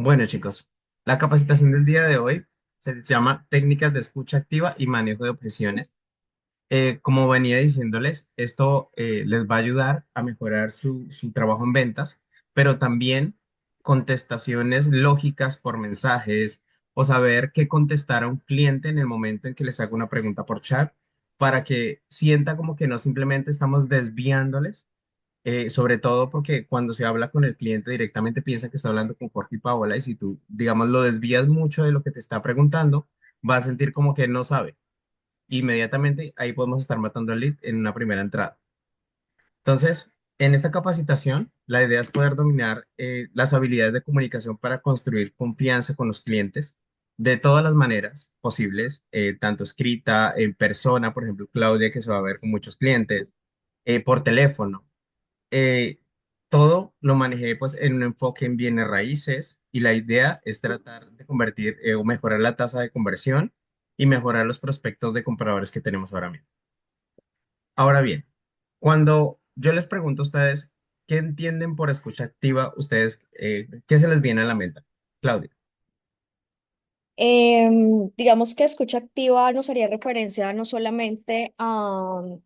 Bueno, chicos, la capacitación del día de hoy se llama Técnicas de escucha activa y manejo de objeciones. Como venía diciéndoles, esto les va a ayudar a mejorar su trabajo en ventas, pero también contestaciones lógicas por mensajes o saber qué contestar a un cliente en el momento en que les haga una pregunta por chat para que sienta como que no simplemente estamos desviándoles, sobre todo porque cuando se habla con el cliente directamente piensa que está hablando con Jorge y Paola, y si tú, digamos, lo desvías mucho de lo que te está preguntando, va a sentir como que él no sabe. Inmediatamente ahí podemos estar matando al lead en una primera entrada. Entonces, en esta capacitación, la idea es poder dominar las habilidades de comunicación para construir confianza con los clientes de todas las maneras posibles, tanto escrita, en persona, por ejemplo, Claudia, que se va a ver con muchos clientes, por teléfono. eh, Todo lo manejé pues en un enfoque en bienes raíces, y la idea es tratar de convertir o mejorar la tasa de conversión y mejorar los prospectos de compradores que tenemos ahora mismo. Ahora bien, cuando yo les pregunto a ustedes qué entienden por escucha activa, ustedes, ¿qué se les viene a la mente? Claudia. Digamos que escucha activa nos haría referencia no solamente bueno,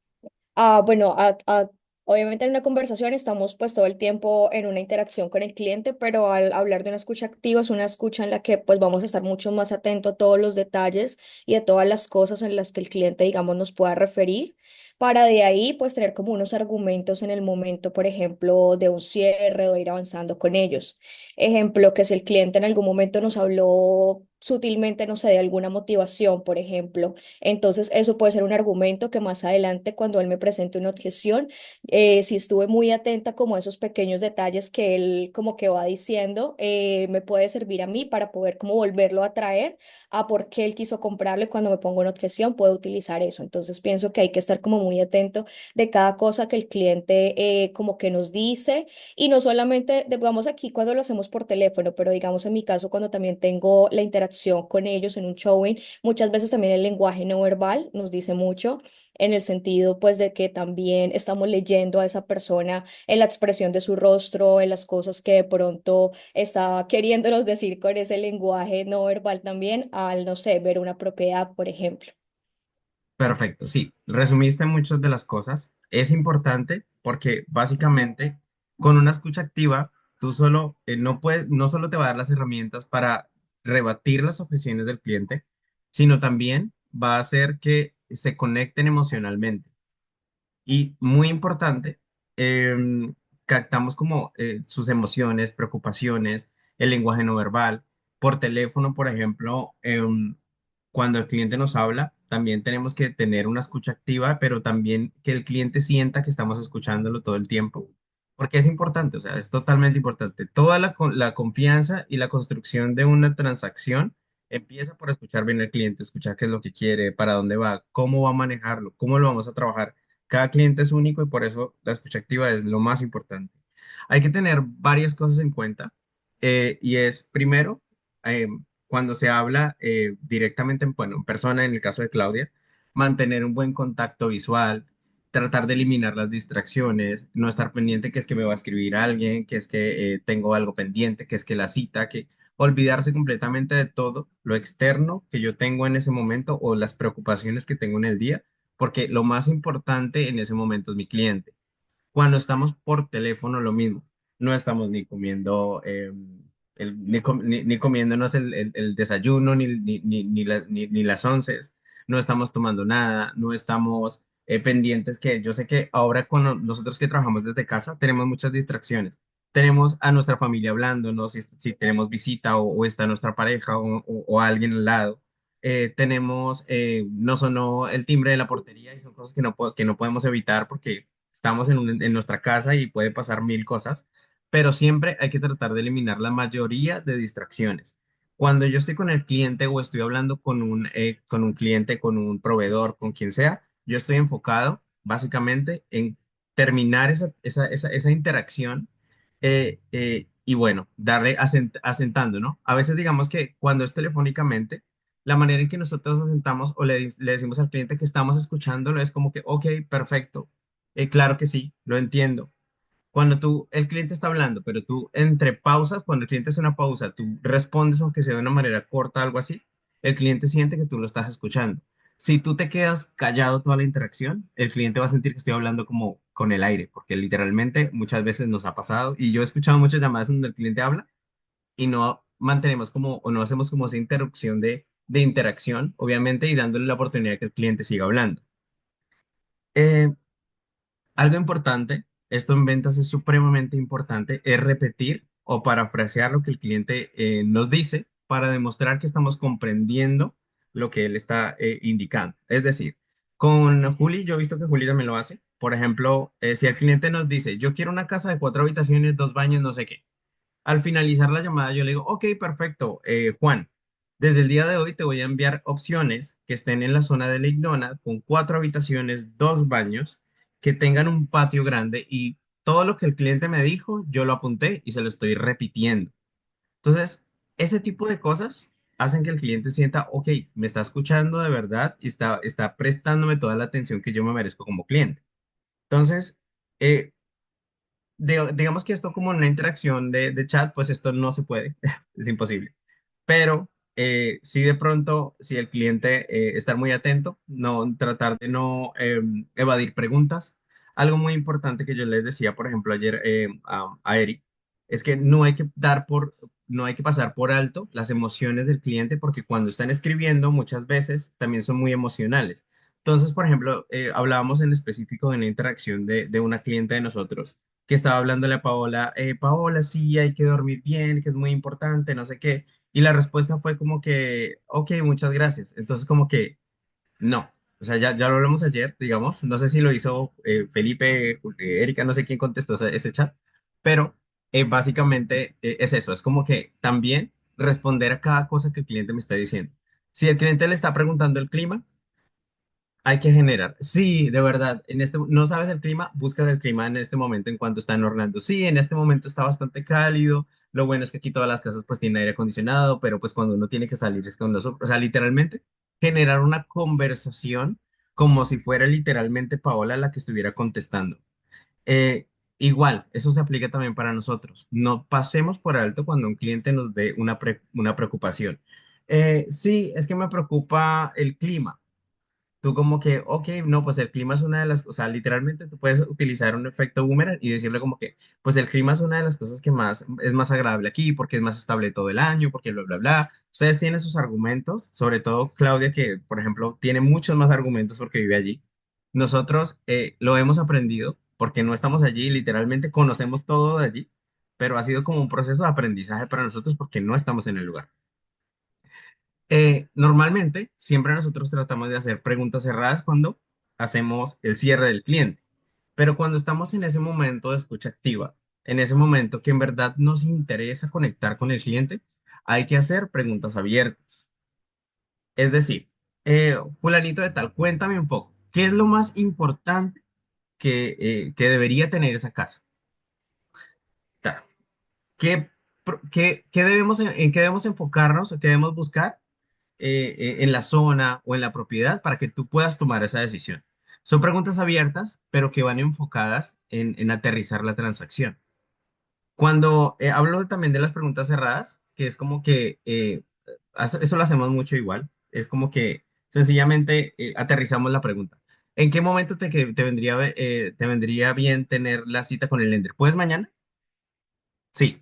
obviamente en una conversación estamos pues todo el tiempo en una interacción con el cliente, pero al hablar de una escucha activa es una escucha en la que pues vamos a estar mucho más atento a todos los detalles y a todas las cosas en las que el cliente, digamos, nos pueda referir, para de ahí pues tener como unos argumentos en el momento, por ejemplo, de un cierre o ir avanzando con ellos. Ejemplo, que si el cliente en algún momento nos habló sutilmente, no sé, de alguna motivación, por ejemplo, entonces, eso puede ser un argumento que más adelante, cuando él me presente una objeción, si estuve muy atenta como a esos pequeños detalles que él como que va diciendo, me puede servir a mí para poder como volverlo a traer a por qué él quiso comprarlo, y cuando me pongo una objeción puedo utilizar eso. Entonces, pienso que hay que estar como muy atento de cada cosa que el cliente como que nos dice, y no solamente, digamos aquí cuando lo hacemos por teléfono, pero digamos en mi caso cuando también tengo la interacción con ellos en un showing. Muchas veces también el lenguaje no verbal nos dice mucho, en el sentido pues de que también estamos leyendo a esa persona en la expresión de su rostro, en las cosas que de pronto está queriéndonos decir con ese lenguaje no verbal también, al, no sé, ver una propiedad, por ejemplo. Perfecto, sí, resumiste muchas de las cosas. Es importante porque básicamente con una escucha activa, tú solo no puedes, no solo te va a dar las herramientas para rebatir las objeciones del cliente, sino también va a hacer que se conecten emocionalmente. Y muy importante, captamos como sus emociones, preocupaciones, el lenguaje no verbal. Por teléfono, por ejemplo, cuando el cliente nos habla, también tenemos que tener una escucha activa, pero también que el cliente sienta que estamos escuchándolo todo el tiempo, porque es importante, o sea, es totalmente importante. Toda la confianza y la construcción de una transacción empieza por escuchar bien al cliente, escuchar qué es lo que quiere, para dónde va, cómo va a manejarlo, cómo lo vamos a trabajar. Cada cliente es único y por eso la escucha activa es lo más importante. Hay que tener varias cosas en cuenta, y es primero, eh, cuando se habla directamente bueno, en persona, en el caso de Claudia, mantener un buen contacto visual, tratar de eliminar las distracciones, no estar pendiente que es que me va a escribir alguien, que es que tengo algo pendiente, que es que la cita, que olvidarse completamente de todo lo externo que yo tengo en ese momento o las preocupaciones que tengo en el día, porque lo más importante en ese momento es mi cliente. Cuando estamos por teléfono, lo mismo. No estamos ni comiendo, ni comiéndonos el desayuno, ni las onces. No estamos tomando nada, no estamos pendientes, que yo sé que ahora con nosotros que trabajamos desde casa tenemos muchas distracciones. Tenemos a nuestra familia hablándonos, si tenemos visita o está nuestra pareja o alguien al lado. Tenemos, no sonó el timbre de la portería, y son cosas que no podemos evitar porque estamos en nuestra casa y puede pasar mil cosas, pero siempre hay que tratar de eliminar la mayoría de distracciones. Cuando yo estoy con el cliente o estoy hablando con un cliente, con un proveedor, con quien sea, yo estoy enfocado básicamente en terminar esa interacción, y bueno, darle asentando, ¿no? A veces digamos que cuando es telefónicamente, la manera en que nosotros asentamos o le decimos al cliente que estamos escuchándolo es como que, ok, perfecto, claro que sí, lo entiendo. cuando el cliente está hablando, pero tú entre pausas, cuando el cliente hace una pausa, tú respondes aunque sea de una manera corta, algo así, el cliente siente que tú lo estás escuchando. Si tú te quedas callado toda la interacción, el cliente va a sentir que estoy hablando como con el aire, porque literalmente muchas veces nos ha pasado y yo he escuchado muchas llamadas donde el cliente habla y no mantenemos como o no hacemos como esa interrupción de interacción, obviamente, y dándole la oportunidad de que el cliente siga hablando. Eh, Algo importante, esto en ventas es supremamente importante, es repetir o parafrasear lo que el cliente nos dice para demostrar que estamos comprendiendo lo que él está indicando. Es decir, con Juli, yo he visto que Juli también lo hace. Por ejemplo, si el cliente nos dice, yo quiero una casa de 4 habitaciones, 2 baños, no sé qué. Al finalizar la llamada, yo le digo, ok, perfecto, Juan, desde el día de hoy te voy a enviar opciones que estén en la zona de Lake Donald con 4 habitaciones, 2 baños, que tengan un patio grande y todo lo que el cliente me dijo, yo lo apunté y se lo estoy repitiendo. Entonces, ese tipo de cosas hacen que el cliente sienta, ok, me está escuchando de verdad y está prestándome toda la atención que yo me merezco como cliente. Entonces, eh, digamos que esto como una interacción de chat, pues esto no se puede, es imposible. Pero sí de pronto, si el cliente estar muy atento, no tratar de no evadir preguntas. Algo muy importante que yo les decía, por ejemplo, ayer a Eric, es que no hay que pasar por alto las emociones del cliente porque cuando están escribiendo muchas veces también son muy emocionales. Entonces, por ejemplo, hablábamos en específico de una interacción de una cliente de nosotros que estaba hablándole a Paola, Paola, sí, hay que dormir bien, que es muy importante, no sé qué. Y la respuesta fue como que, ok, muchas gracias. Entonces, como que, no. O sea, ya lo hablamos ayer, digamos. No sé si lo hizo Felipe, Erika, no sé quién contestó ese chat, pero básicamente es eso. Es como que también responder a cada cosa que el cliente me está diciendo. Si el cliente le está preguntando el clima, hay que generar. Sí, de verdad, no sabes el clima, busca el clima en este momento en cuanto está en Orlando. Sí, en este momento está bastante cálido. Lo bueno es que aquí todas las casas pues tienen aire acondicionado, pero pues cuando uno tiene que salir es con o sea, literalmente generar una conversación como si fuera literalmente Paola la que estuviera contestando. Eh, Igual, eso se aplica también para nosotros. No pasemos por alto cuando un cliente nos dé una preocupación. Sí, es que me preocupa el clima. Tú como que, ok, no, pues el clima es una de las, o sea, literalmente tú puedes utilizar un efecto boomerang y decirle como que, pues el clima es una de las cosas que más, es más agradable aquí, porque es más estable todo el año, porque bla, bla, bla. Ustedes tienen sus argumentos, sobre todo Claudia, que, por ejemplo, tiene muchos más argumentos porque vive allí. Nosotros lo hemos aprendido porque no estamos allí, literalmente conocemos todo de allí, pero ha sido como un proceso de aprendizaje para nosotros porque no estamos en el lugar. Normalmente, siempre nosotros tratamos de hacer preguntas cerradas cuando hacemos el cierre del cliente, pero cuando estamos en ese momento de escucha activa, en ese momento que en verdad nos interesa conectar con el cliente, hay que hacer preguntas abiertas. Es decir, fulanito de tal, cuéntame un poco, ¿qué es lo más importante que debería tener esa casa? Claro. ¿Qué debemos, en qué debemos enfocarnos, qué debemos buscar en la zona o en la propiedad para que tú puedas tomar esa decisión? Son preguntas abiertas, pero que van enfocadas en aterrizar la transacción. Cuando hablo también de las preguntas cerradas, que es como que eso lo hacemos mucho igual, es como que sencillamente aterrizamos la pregunta. ¿En qué momento te vendría bien tener la cita con el lender? ¿Puedes mañana? Sí.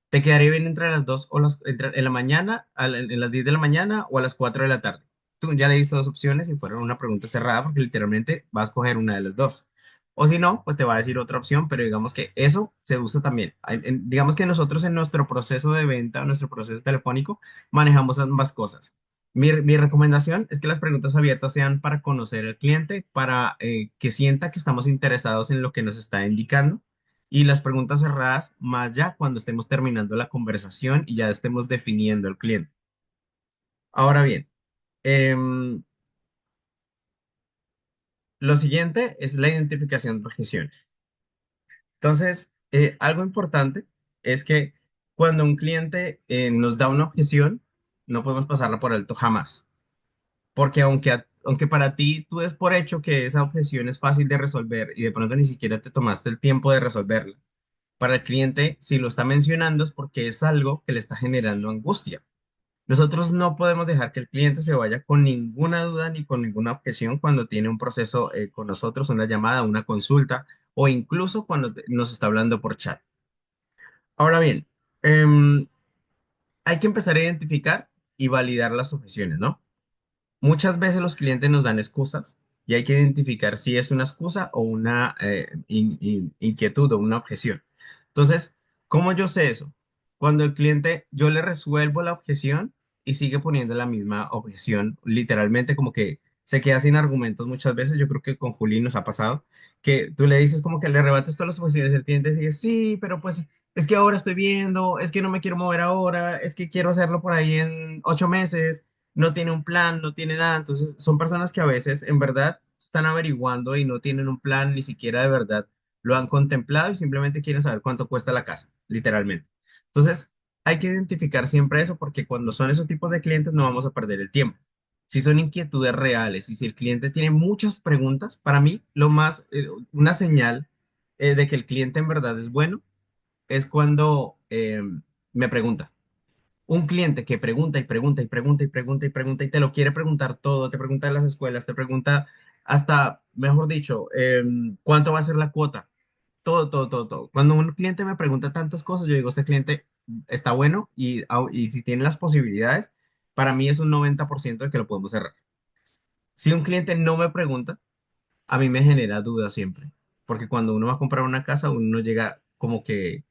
¿Te quedaría bien entre las dos o en la mañana, en las 10 de la mañana o a las 4 de la tarde? Tú ya le diste dos opciones y fueron una pregunta cerrada porque literalmente vas a coger una de las dos. O si no, pues te va a decir otra opción, pero digamos que eso se usa también. Digamos que nosotros en nuestro proceso de venta, nuestro proceso telefónico, manejamos ambas cosas. Mi recomendación es que las preguntas abiertas sean para conocer al cliente, para que sienta que estamos interesados en lo que nos está indicando y las preguntas cerradas más ya cuando estemos terminando la conversación y ya estemos definiendo el cliente. Ahora bien, em, lo siguiente es la identificación de objeciones. Entonces, algo importante es que cuando un cliente nos da una objeción, no podemos pasarla por alto jamás. Porque aunque para ti tú des por hecho que esa objeción es fácil de resolver y de pronto ni siquiera te tomaste el tiempo de resolverla, para el cliente, si lo está mencionando es porque es algo que le está generando angustia. Nosotros no podemos dejar que el cliente se vaya con ninguna duda ni con ninguna objeción cuando tiene un proceso con nosotros, una llamada, una consulta o incluso cuando nos está hablando por chat. Ahora bien, em, hay que empezar a identificar y validar las objeciones, ¿no? Muchas veces los clientes nos dan excusas y hay que identificar si es una excusa o una inquietud o una objeción. Entonces, ¿cómo yo sé eso? Cuando el cliente, yo le resuelvo la objeción y sigue poniendo la misma objeción, literalmente como que se queda sin argumentos muchas veces. Yo creo que con Juli nos ha pasado que tú le dices como que le rebates todas las objeciones y el cliente sigue, sí, pero pues es que ahora estoy viendo, es que no me quiero mover ahora, es que quiero hacerlo por ahí en 8 meses, no tiene un plan, no tiene nada. Entonces, son personas que a veces en verdad están averiguando y no tienen un plan, ni siquiera de verdad lo han contemplado y simplemente quieren saber cuánto cuesta la casa, literalmente. Entonces, hay que identificar siempre eso porque cuando son esos tipos de clientes no vamos a perder el tiempo. Si son inquietudes reales y si el cliente tiene muchas preguntas, para mí lo más, una señal de que el cliente en verdad es bueno es cuando me pregunta. Un cliente que pregunta y pregunta y pregunta y pregunta y pregunta y te lo quiere preguntar todo, te pregunta de las escuelas, te pregunta hasta, mejor dicho, cuánto va a ser la cuota, todo, todo, todo, todo. Cuando un cliente me pregunta tantas cosas, yo digo, este cliente está bueno y si tiene las posibilidades, para mí es un 90% de que lo podemos cerrar. Si un cliente no me pregunta, a mí me genera duda siempre, porque cuando uno va a comprar una casa, uno no llega como que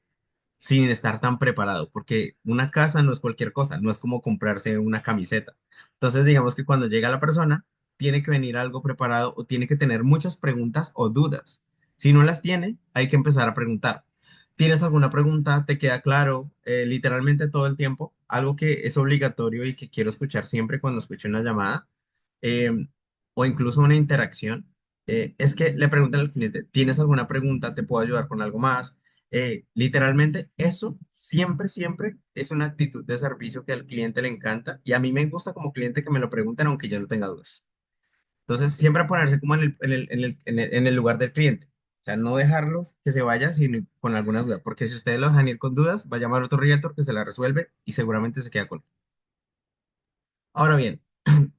sin estar tan preparado, porque una casa no es cualquier cosa, no es como comprarse una camiseta. Entonces, digamos que cuando llega la persona, tiene que venir algo preparado o tiene que tener muchas preguntas o dudas. Si no las tiene, hay que empezar a preguntar. ¿Tienes alguna pregunta? ¿Te queda claro? Literalmente todo el tiempo. Algo que es obligatorio y que quiero escuchar siempre cuando escucho una llamada eh, o incluso una interacción, es que le preguntan al cliente, ¿tienes alguna pregunta? ¿Te puedo ayudar con algo más? Literalmente eso siempre, siempre es una actitud de servicio que al cliente le encanta y a mí me gusta como cliente que me lo pregunten aunque yo no tenga dudas. Entonces, siempre ponerse como en el lugar del cliente. O sea, no dejarlos que se vayan sin, con alguna duda, porque si ustedes los dejan ir con dudas, va a llamar otro realtor que se la resuelve y seguramente se queda con él. Ahora bien,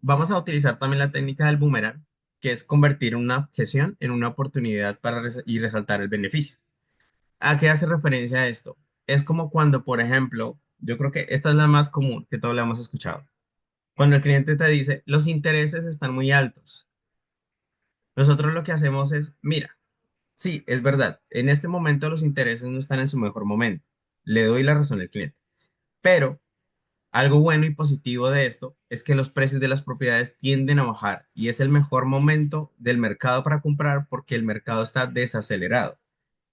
vamos a utilizar también la técnica del boomerang, que es convertir una objeción en una oportunidad para y resaltar el beneficio. ¿A qué hace referencia a esto? Es como cuando, por ejemplo, yo creo que esta es la más común que todos la hemos escuchado. Cuando el cliente te dice, los intereses están muy altos. Nosotros lo que hacemos es, mira, sí, es verdad, en este momento los intereses no están en su mejor momento. Le doy la razón al cliente. Pero algo bueno y positivo de esto es que los precios de las propiedades tienden a bajar y es el mejor momento del mercado para comprar porque el mercado está desacelerado.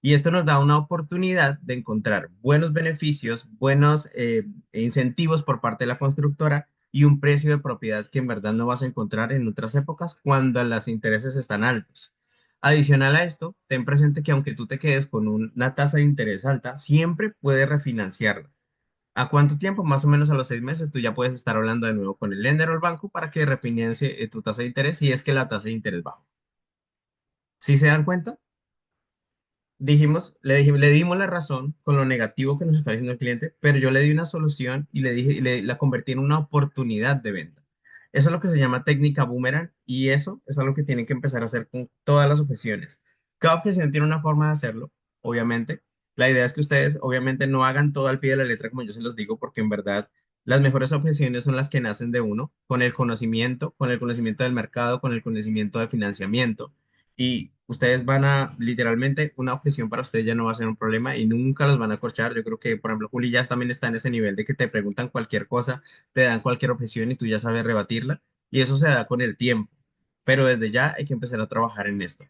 Y esto nos da una oportunidad de encontrar buenos beneficios, buenos incentivos por parte de la constructora y un precio de propiedad que en verdad no vas a encontrar en otras épocas cuando los intereses están altos. Adicional a esto, ten presente que aunque tú te quedes con una tasa de interés alta, siempre puedes refinanciarla. ¿A cuánto tiempo? Más o menos a los 6 meses tú ya puedes estar hablando de nuevo con el lender o el banco para que refinancie tu tasa de interés si es que la tasa de interés baja. ¿Sí se dan cuenta? Le dimos la razón con lo negativo que nos está diciendo el cliente, pero yo le di una solución y le dije, la convertí en una oportunidad de venta. Eso es lo que se llama técnica boomerang y eso es algo que tienen que empezar a hacer con todas las objeciones. Cada objeción tiene una forma de hacerlo, obviamente. La idea es que ustedes, obviamente, no hagan todo al pie de la letra como yo se los digo, porque en verdad las mejores objeciones son las que nacen de uno, con el conocimiento del mercado, con el conocimiento de financiamiento y ustedes van a, literalmente, una objeción para ustedes ya no va a ser un problema y nunca los van a corchar. Yo creo que, por ejemplo, Juli ya también está en ese nivel de que te preguntan cualquier cosa, te dan cualquier objeción y tú ya sabes rebatirla. Y eso se da con el tiempo. Pero desde ya hay que empezar a trabajar en esto.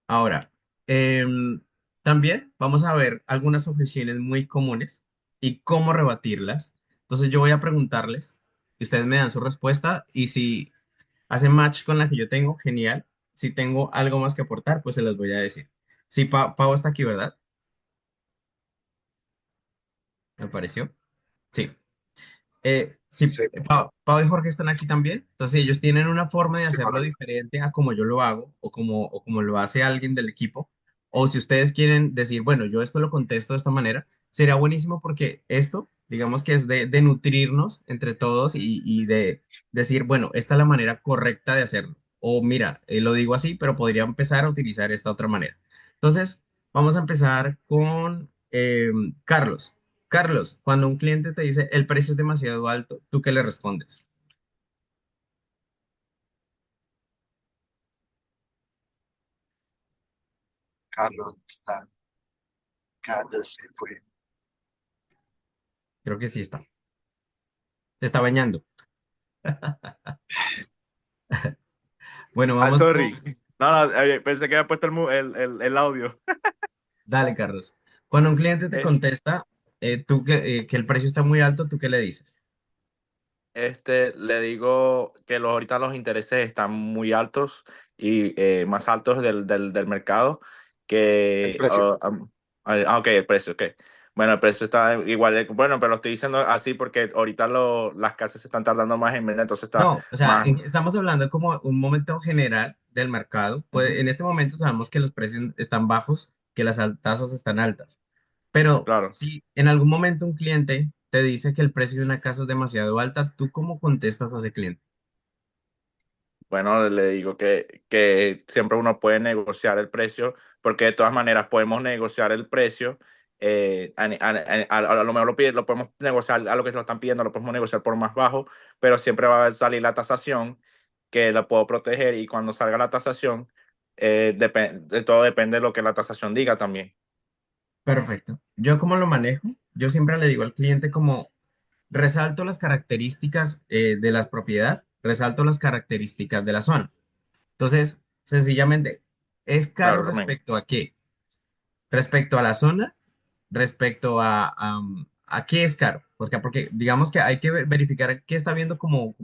Ahora, em, también vamos a ver algunas objeciones muy comunes y cómo rebatirlas. Entonces yo voy a preguntarles y ustedes me dan su respuesta y si hace match con la que yo tengo, genial. Si tengo algo más que aportar, pues se los voy a decir. Sí, Pau está aquí, ¿verdad? ¿Me pareció? Sí. Sí, Sí, Pau y Jorge están aquí también. Entonces ellos tienen una forma de sí, hacerlo correcto. diferente a como yo lo hago o como lo hace alguien del equipo. O si ustedes quieren decir, bueno, yo esto lo contesto de esta manera, sería buenísimo porque esto, digamos que es de nutrirnos entre todos y de decir, bueno, esta es la manera correcta de hacerlo. O mira, lo digo así, pero podría empezar a utilizar esta otra manera. Entonces, vamos a empezar con Carlos. Carlos, cuando un cliente te dice el precio es demasiado alto, ¿tú qué le respondes? Carlos está, Carlos se fue. Creo que sí está. Se está bañando. Bueno, Ah, vamos con... sorry. No, no, pensé que había puesto el audio. Dale, Carlos. Cuando un cliente te Eh, contesta, que el precio está muy alto, ¿tú qué le dices? le digo que ahorita los intereses están muy altos y más altos del mercado El que... precio. ok, el precio, ok. Bueno, el precio está igual. Bueno, pero lo estoy diciendo así porque ahorita las casas se están tardando más en vender, entonces está No, o sea, más... estamos hablando como un momento general del mercado. Pues, Ujú, en este momento sabemos que los precios están bajos, que las tasas están altas. Pero claro. si en algún momento un cliente te dice que el precio de una casa es demasiado alta, ¿tú cómo contestas a ese cliente? Bueno, le digo que siempre uno puede negociar el precio, porque de todas maneras podemos negociar el precio. A lo mejor lo podemos negociar a lo que se lo están pidiendo, lo podemos negociar por más bajo, pero siempre va a salir la tasación que la puedo proteger y cuando salga la tasación, de todo depende de lo que la tasación diga también. Perfecto. ¿Yo cómo lo manejo? Yo siempre le digo al cliente como resalto las características de la propiedad, resalto las características de la zona. Entonces, sencillamente, ¿es caro Claro, también. respecto a qué? Respecto a la zona, respecto a qué es caro. Porque digamos que hay que verificar qué está viendo como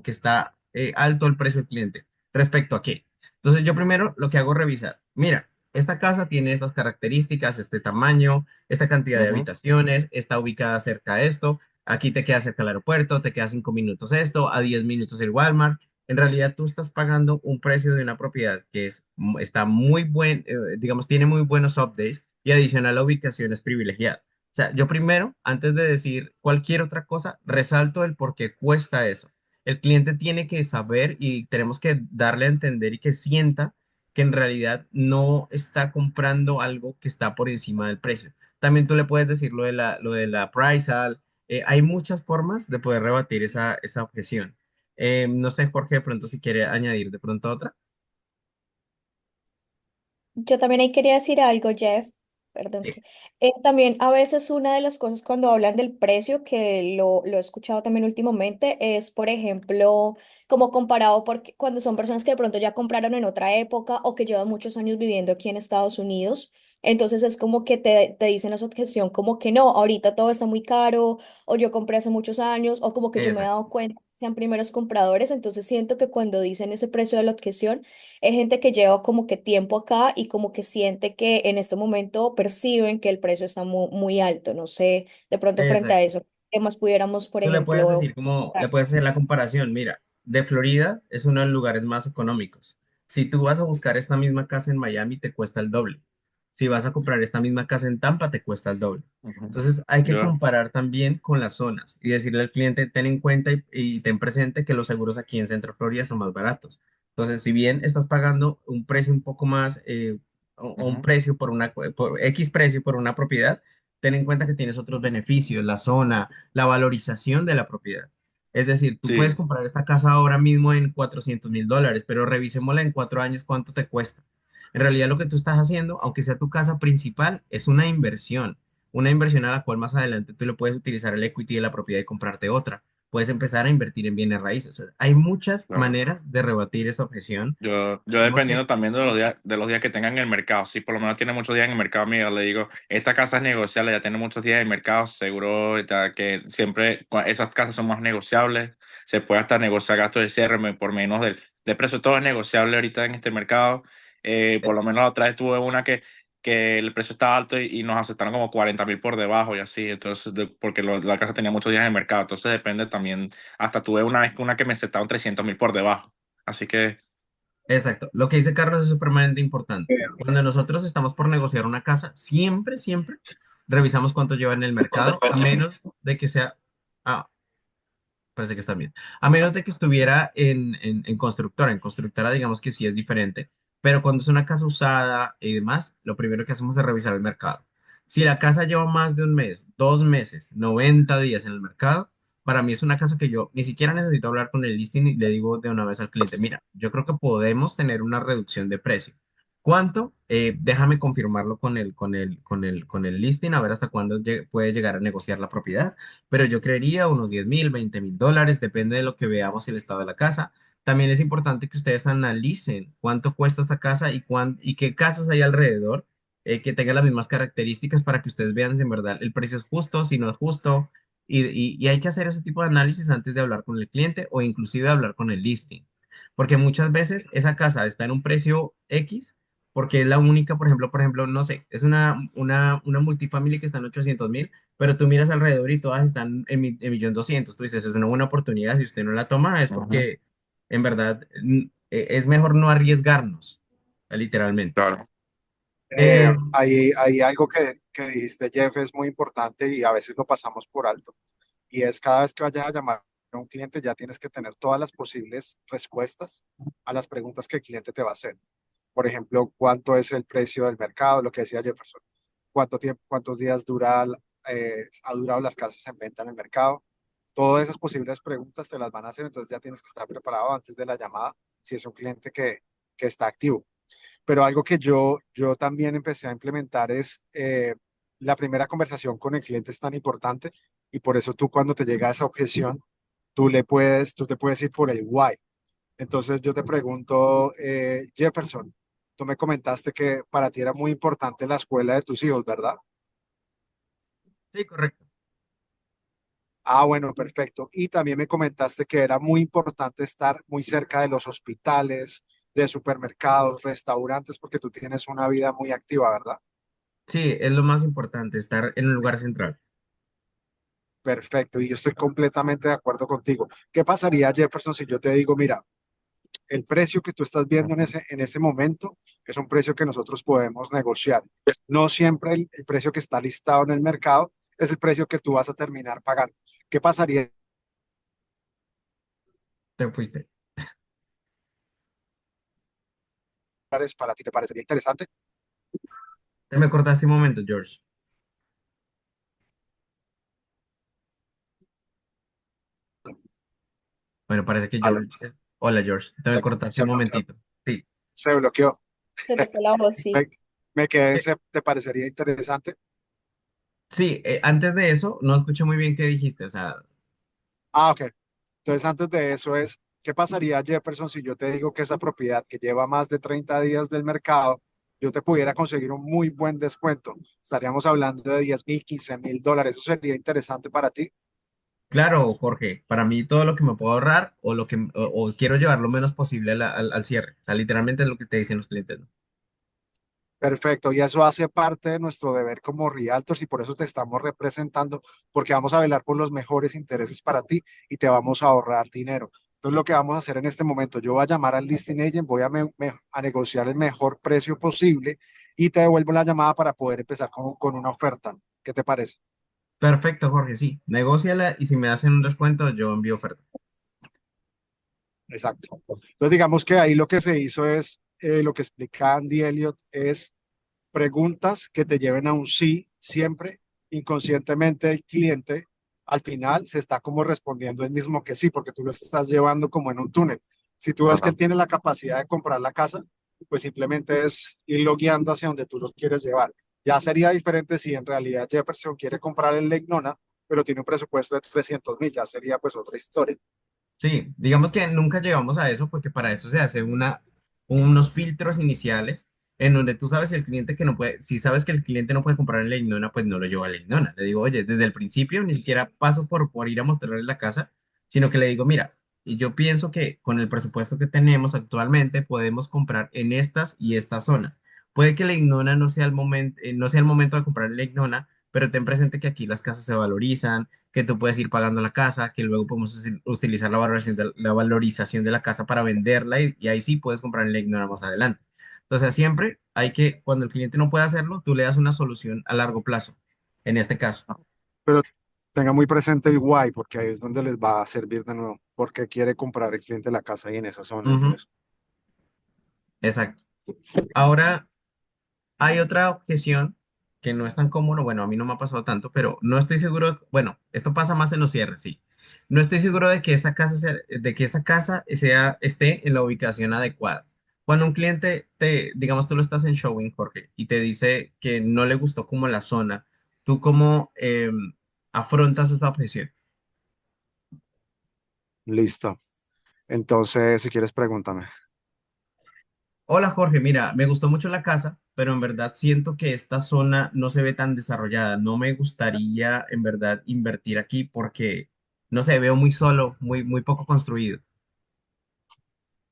que está alto el precio del cliente. ¿Respecto a qué? Entonces yo primero lo que hago es revisar. Mira, esta casa tiene estas características, este tamaño, esta cantidad de Ujú. habitaciones, está ubicada cerca de esto, aquí te queda cerca el aeropuerto, te queda 5 minutos esto, a 10 minutos el Walmart. En realidad tú estás pagando un precio de una propiedad que está muy buen, digamos, tiene muy buenos updates y adicional la ubicación es privilegiada. O sea, yo primero, antes de decir cualquier otra cosa, resalto el por qué cuesta eso. El cliente tiene que saber y tenemos que darle a entender y que sienta que en realidad no está comprando algo que está por encima del precio. También tú le puedes decir lo de la appraisal. Hay muchas formas de poder rebatir esa objeción. No sé, Jorge, de pronto si quiere añadir de pronto otra. Yo también ahí quería decir algo, Jeff. Perdón. Sí, También a veces una de las cosas cuando hablan del precio, que lo he escuchado también últimamente, es, por ejemplo, como comparado porque cuando son personas que de pronto ya compraron en otra época o que llevan muchos años viviendo aquí en Estados Unidos. Entonces es como que te dicen esa objeción, como que no, ahorita todo está muy caro, o yo compré hace muchos años, o como que yo me he exacto. dado cuenta que sean primeros compradores. Entonces siento que cuando dicen ese precio de la objeción, es gente que lleva como que tiempo acá y como que siente que en este momento perciben que el precio está muy alto. No sé, de pronto frente a Exacto. eso, ¿qué más pudiéramos, por Tú le puedes ejemplo? decir como, le puedes hacer la comparación. Mira, de Florida es uno de los lugares más económicos. Si tú vas a buscar esta misma casa en Miami, te cuesta el doble. Si vas a comprar esta misma casa en Tampa, te cuesta el doble. Ujú. Entonces, hay que Yo, comparar también con las zonas y decirle al cliente, ten en cuenta y ten presente que los seguros aquí en Centro Florida son más baratos. Entonces, si bien estás pagando un precio un poco más, o un ujú. precio por X precio por una propiedad, ten en cuenta que tienes otros beneficios, la zona, la valorización de la propiedad. Es decir, tú puedes Sí, comprar esta casa ahora mismo en $400,000, pero revisémosla en 4 años cuánto te cuesta. En realidad lo que tú estás haciendo, aunque sea tu casa principal, es una inversión a la cual más adelante tú le puedes utilizar el equity de la propiedad y comprarte otra. Puedes empezar a invertir en bienes raíces. O sea, hay muchas claro. maneras de rebatir esa objeción. Yo Digamos que dependiendo también de los días que tengan en el mercado. Si por lo menos tiene muchos días en el mercado, amigo, le digo, esta casa es negociable, ya tiene muchos días en el mercado, seguro que siempre esas casas son más negociables. Se puede hasta negociar gastos de cierre por menos del precio. Todo es negociable ahorita en este mercado. Por lo menos la otra vez tuve una que que el precio estaba alto y nos aceptaron como 40.000 por debajo y así, entonces, porque la casa tenía muchos días en el mercado, entonces depende también, hasta tuve una vez una que me aceptaron 300.000 por debajo, así que, Exacto. Lo que dice Carlos es supremamente importante. Cuando nosotros estamos por negociar una casa, siempre, siempre revisamos cuánto lleva en el mercado, a menos de que sea... Ah, parece que está bien. A menos de que estuviera en constructora. En constructora, digamos que sí es diferente. Pero cuando es una casa usada y demás, lo primero que hacemos es revisar el mercado. Si la casa lleva más de un mes, 2 meses, 90 días en el mercado, para mí es una casa que yo ni siquiera necesito hablar con el listing y le digo de una vez al cliente, mira, yo creo que podemos tener una reducción de precio. ¿Cuánto? Déjame confirmarlo con el listing, a ver hasta cuándo puede llegar a negociar la propiedad, pero yo creería unos 10.000, 20.000 dólares, depende de lo que veamos el estado de la casa. También es importante que ustedes analicen cuánto cuesta esta casa y qué casas hay alrededor que tengan las mismas características para que ustedes vean si en verdad el precio es justo, si no es justo. Y hay que hacer ese tipo de análisis antes de hablar con el cliente o inclusive hablar con el listing. Porque muchas veces esa casa está en un precio X porque es la única, por ejemplo, no sé, es una multifamily que está en 800.000, pero tú miras alrededor y todas están en 1.200.000. Tú dices, es una buena oportunidad. Si usted no la toma, es ujú, porque en verdad es mejor no arriesgarnos, literalmente. claro. Eh, Hay algo que dijiste, Jeff, es muy importante y a veces lo pasamos por alto. Y es cada vez que vayas a llamar a un cliente, ya tienes que tener todas las posibles respuestas a las preguntas que el cliente te va a hacer. Por ejemplo, ¿cuánto es el precio del mercado? Lo que decía Jefferson. ¿Cuánto tiempo, cuántos días ha durado las casas en venta en el mercado? Todas esas posibles preguntas te las van a hacer, entonces ya tienes que estar preparado antes de la llamada si es un cliente que está activo. Pero algo que yo también empecé a implementar es la primera conversación con el cliente es tan importante y por eso tú cuando te llega esa objeción, tú te puedes ir por el why. Entonces yo te pregunto, Jefferson, tú me comentaste que para ti era muy importante la escuela de tus hijos, ¿verdad? sí, correcto. Ah, bueno, perfecto. Y también me comentaste que era muy importante estar muy cerca de los hospitales, de supermercados, restaurantes, porque tú tienes una vida muy activa, ¿verdad? Sí, es lo más importante, estar en un lugar central. Perfecto, y yo estoy completamente de acuerdo contigo. ¿Qué pasaría, Jefferson, si yo te digo, mira, el precio que tú estás viendo en ese momento es un precio que nosotros podemos negociar? No siempre el precio que está listado en el mercado es el precio que tú vas a terminar pagando. ¿Qué pasaría Te fuiste. para ti? ¿Te parecería interesante? Te me cortaste un momento, George. Bueno, parece que Aló, George... Hola, George. Te me cortaste se un bloqueó. momentito. Sí. Se bloqueó. Se te fue la voz, sí. Me, me quedé, ¿te parecería interesante? Sí, antes de eso, no escuché muy bien qué dijiste. O sea, Ah, ok. Entonces, antes de eso es, ¿qué pasaría, Jefferson, si yo te digo que esa propiedad que lleva más de 30 días del mercado, yo te pudiera conseguir un muy buen descuento? Estaríamos hablando de 10.000, 15.000 dólares. ¿Eso sería interesante para ti? claro, Jorge, para mí todo lo que me puedo ahorrar o quiero llevar lo menos posible al cierre. O sea, literalmente es lo que te dicen los clientes, ¿no? Perfecto. Y eso hace parte de nuestro deber como realtors y por eso te estamos representando, porque vamos a velar por los mejores intereses para ti y te vamos a ahorrar dinero. Entonces, lo que vamos a hacer en este momento, yo voy a llamar al listing agent, voy a negociar el mejor precio posible y te devuelvo la llamada para poder empezar con una oferta. ¿Qué te parece? Perfecto, Jorge, sí. Negóciala y si me hacen un descuento, yo envío oferta. Exacto. Entonces, digamos que ahí lo que se hizo es, lo que explica Andy Elliott, es preguntas que te lleven a un sí siempre. Inconscientemente el cliente al final se está como respondiendo él mismo que sí, porque tú lo estás llevando como en un túnel. Si tú ves que él tiene la capacidad de comprar la casa, pues simplemente es irlo guiando hacia donde tú lo quieres llevar. Ya sería diferente si en realidad Jefferson quiere comprar el Legnona, pero tiene un presupuesto de 300.000, ya sería pues otra historia. Sí, digamos que nunca llegamos a eso porque para eso se hace unos filtros iniciales en donde tú sabes el cliente que no puede, si sabes que el cliente no puede comprar en la Ignona, pues no lo llevo a la Ignona. Le digo, oye, desde el principio ni siquiera paso por ir a mostrarle la casa, sino que le digo, mira, y yo pienso que con el presupuesto que tenemos actualmente podemos comprar en estas y estas zonas. Puede que la Ignona no sea el momento, no sea el momento de comprar la Ignona, pero ten presente que aquí las casas se valorizan, que tú puedes ir pagando la casa, que luego podemos utilizar la valorización de la casa para venderla y ahí sí puedes comprar la Ignona más adelante. Entonces, siempre hay que, cuando el cliente no puede hacerlo, tú le das una solución a largo plazo, en este caso. Pero tenga muy presente el why, porque ahí es donde les va a servir de nuevo, porque quiere comprar el cliente la casa ahí en esa zona y por Ujú, eso. exacto. Ahora, hay otra objeción que no es tan común, o bueno, a mí no me ha pasado tanto, pero no estoy seguro, bueno, esto pasa más en los cierres, sí. No estoy seguro de que esta casa esté en la ubicación adecuada. Cuando un cliente digamos, tú lo estás en showing, Jorge, y te dice que no le gustó como la zona, ¿tú cómo afrontas esta objeción? Listo. Entonces, si quieres, pregúntame. Hola Jorge, mira, me gustó mucho la casa, pero en verdad siento que esta zona no se ve tan desarrollada. No me gustaría en verdad invertir aquí porque, no sé, veo muy solo, muy poco construido.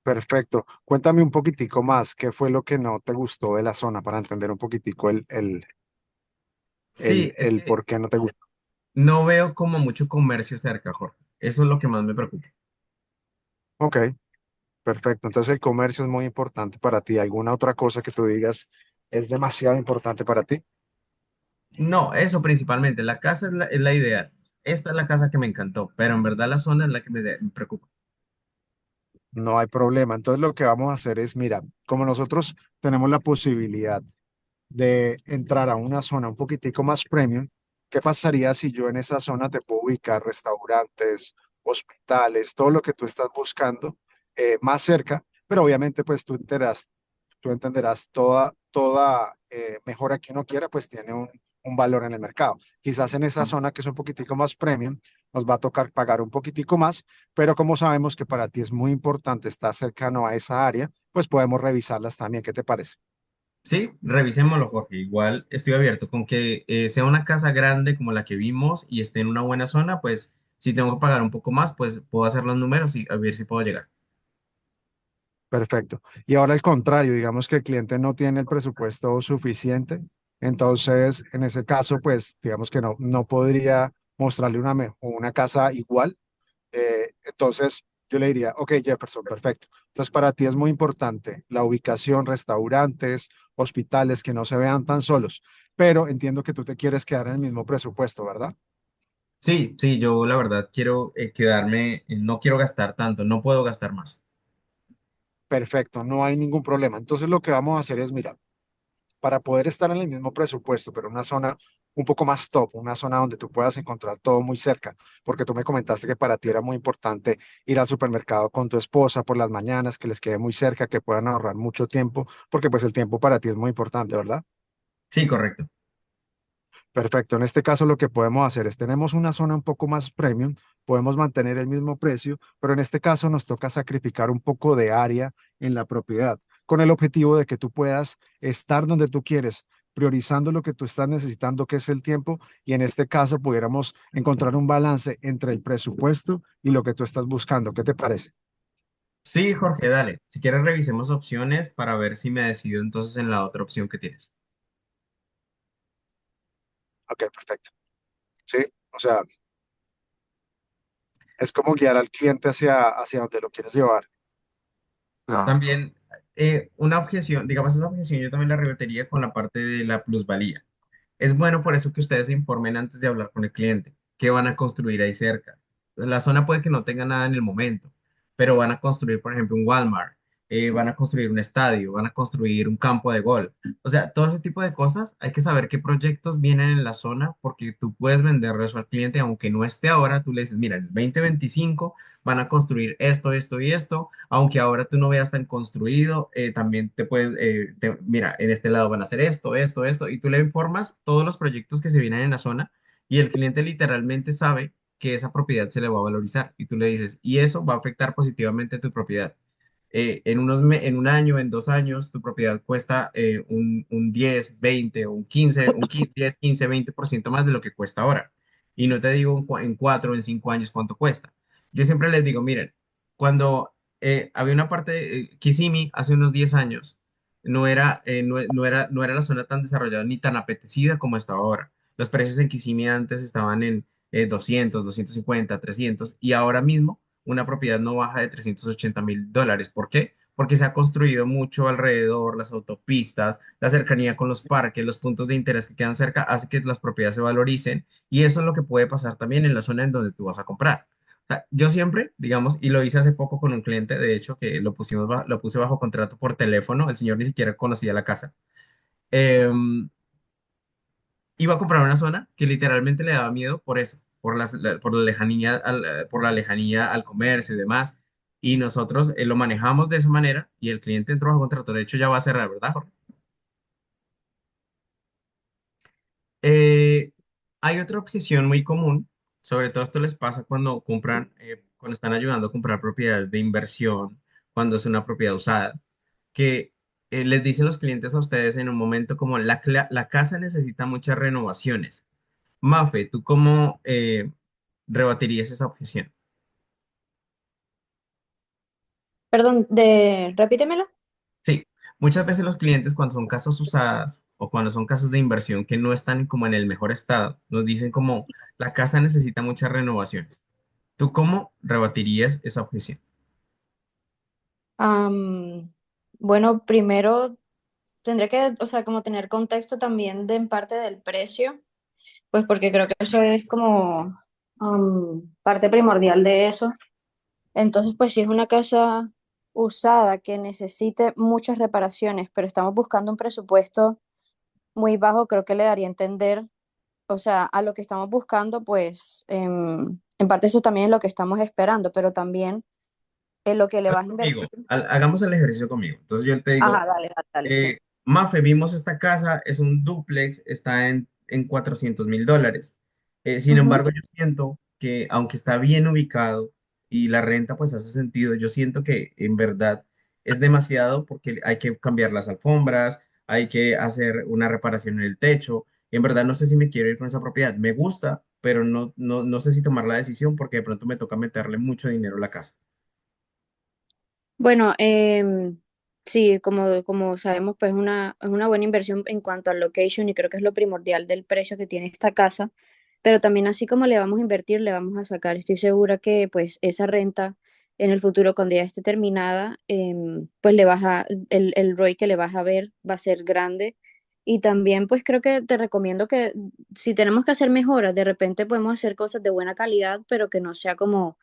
Perfecto. Cuéntame un poquitico más, ¿qué fue lo que no te gustó de la zona para entender un poquitico Sí, es el que por qué no te gustó? no veo como mucho comercio cerca, Jorge. Eso es lo que más me preocupa. Ok, perfecto. Entonces el comercio es muy importante para ti. ¿Alguna otra cosa que tú digas es demasiado importante para ti? No, eso principalmente. La casa es la ideal. Esta es la casa que me encantó, pero en verdad la zona es la que me preocupa. No hay problema. Entonces lo que vamos a hacer es, mira, como nosotros tenemos la posibilidad de entrar a una zona un poquitico más premium, ¿qué pasaría si yo en esa zona te puedo ubicar restaurantes, hospitales, todo lo que tú estás buscando más cerca? Pero obviamente pues tú entenderás toda mejora que uno quiera pues tiene un valor en el mercado. Quizás en esa zona que es un poquitico más premium, nos va a tocar pagar un poquitico más, pero como sabemos que para ti es muy importante estar cercano a esa área, pues podemos revisarlas también. ¿Qué te parece? Sí, revisémoslo, Jorge. Igual estoy abierto con que sea una casa grande como la que vimos y esté en una buena zona, pues si tengo que pagar un poco más, pues puedo hacer los números y a ver si puedo llegar. Perfecto. Y ahora al contrario, digamos que el cliente no tiene el presupuesto suficiente, entonces en ese caso, pues digamos que no podría mostrarle una casa igual. Entonces yo le diría, ok, Jefferson, perfecto. Entonces para ti es muy importante la ubicación, restaurantes, hospitales que no se vean tan solos, pero entiendo que tú te quieres quedar en el mismo presupuesto, ¿verdad? Sí, sí, yo la verdad quiero quedarme, no quiero gastar tanto, no puedo gastar más. Perfecto, no hay ningún problema. Entonces lo que vamos a hacer es, mira, para poder estar en el mismo presupuesto, pero en una zona un poco más top, una zona donde tú puedas encontrar todo muy cerca, porque tú me comentaste que para ti era muy importante ir al supermercado con tu esposa por las mañanas, que les quede muy cerca, que puedan ahorrar mucho tiempo, porque pues el tiempo para ti es muy importante, ¿verdad? Sí, correcto. Perfecto. En este caso lo que podemos hacer es, tenemos una zona un poco más premium, podemos mantener el mismo precio, pero en este caso nos toca sacrificar un poco de área en la propiedad, con el objetivo de que tú puedas estar donde tú quieres, priorizando lo que tú estás necesitando, que es el tiempo, y en este caso pudiéramos encontrar un balance entre el presupuesto y lo que tú estás buscando. ¿Qué te parece? Sí, Jorge, dale. Si quieres revisemos opciones para ver si me decido entonces en la otra opción que tienes. Ok, perfecto. Sí, o sea, es como guiar al cliente hacia donde lo quieres llevar. Ah, También una objeción, digamos, esa objeción yo también la revertiría con la parte de la plusvalía. Es bueno por eso que ustedes se informen antes de hablar con el cliente, qué van a construir ahí cerca. La zona puede que no tenga nada en el momento, pero van a construir, por ejemplo, un Walmart, van a construir un estadio, van a construir un campo de golf. O sea, todo ese tipo de cosas, hay que saber qué proyectos vienen en la zona porque tú puedes venderle eso al cliente, aunque no esté ahora, tú le dices, mira, en el 2025 van a construir esto, esto y esto, aunque ahora tú no veas tan construido, también te puedes, mira, en este lado van a hacer esto, esto, esto, y tú le informas todos los proyectos que se vienen en la zona y el cliente literalmente sabe que esa propiedad se le va a valorizar y tú le dices, y eso va a afectar positivamente tu propiedad. En un año, en 2 años, tu propiedad cuesta un 10, 20 o un 10, 15, 20% más de lo que cuesta ahora. Y no te digo en 4 o en 5 años cuánto cuesta. Yo siempre les digo, miren, cuando había una parte, Kissimmee hace unos 10 años, no era la zona tan desarrollada ni tan apetecida como está ahora. Los precios en Kissimmee antes estaban en 200, 250, 300 y ahora mismo una propiedad no baja de $380,000. ¿Por qué? Porque se ha construido mucho alrededor, las autopistas, la cercanía con los parques, los puntos de interés que quedan cerca, hace que las propiedades se valoricen y eso es lo que puede pasar también en la zona en donde tú vas a comprar. O sea, yo siempre, digamos, y lo hice hace poco con un cliente, de hecho, que lo puse bajo contrato por teléfono, el señor ni siquiera conocía la casa. Em, Iba a comprar una zona que literalmente le daba miedo por eso, por la lejanía por la lejanía al comercio y demás. Y nosotros lo manejamos de esa manera y el cliente entró bajo contrato. De hecho, ya va a cerrar, ¿verdad, Jorge? Eh, Hay otra objeción muy común, sobre todo esto les pasa cuando compran, cuando están ayudando a comprar propiedades de inversión, cuando es una propiedad usada, que les dicen los clientes a ustedes en un momento como la casa necesita muchas renovaciones. Mafe, ¿tú cómo rebatirías esa objeción? Perdón, repítemelo. Sí, muchas veces los clientes cuando son casas usadas o cuando son casas de inversión que no están como en el mejor estado, nos dicen como la casa necesita muchas renovaciones. ¿Tú cómo rebatirías esa objeción? Am, bueno, primero tendré que, o sea, como tener contexto también de en parte del precio, pues porque creo que eso es como parte primordial de eso. Entonces, pues si es una casa usada que necesite muchas reparaciones, pero estamos buscando un presupuesto muy bajo, creo que le daría a entender, o sea, a lo que estamos buscando, pues en parte eso también es lo que estamos esperando, pero también en lo que le vas a Conmigo, invertir. hagamos el ejercicio conmigo. Entonces yo te digo, Ajá, dale, dale, dale, sí. Mafe, vimos esta casa, es un dúplex, está en $400,000. Sin Ujú. embargo, yo siento que aunque está bien ubicado y la renta pues hace sentido, yo siento que en verdad es demasiado porque hay que cambiar las alfombras, hay que hacer una reparación en el techo. Y en verdad no sé si me quiero ir con esa propiedad. Me gusta, pero no sé si tomar la decisión porque de pronto me toca meterle mucho dinero a la casa. Bueno, sí, como sabemos, pues es una buena inversión en cuanto al location y creo que es lo primordial del precio que tiene esta casa, pero también así como le vamos a invertir, le vamos a sacar. Estoy segura que pues esa renta en el futuro, cuando ya esté terminada, pues el ROI que le vas a ver va a ser grande. Y también pues creo que te recomiendo que si tenemos que hacer mejoras, de repente podemos hacer cosas de buena calidad, pero que no sea como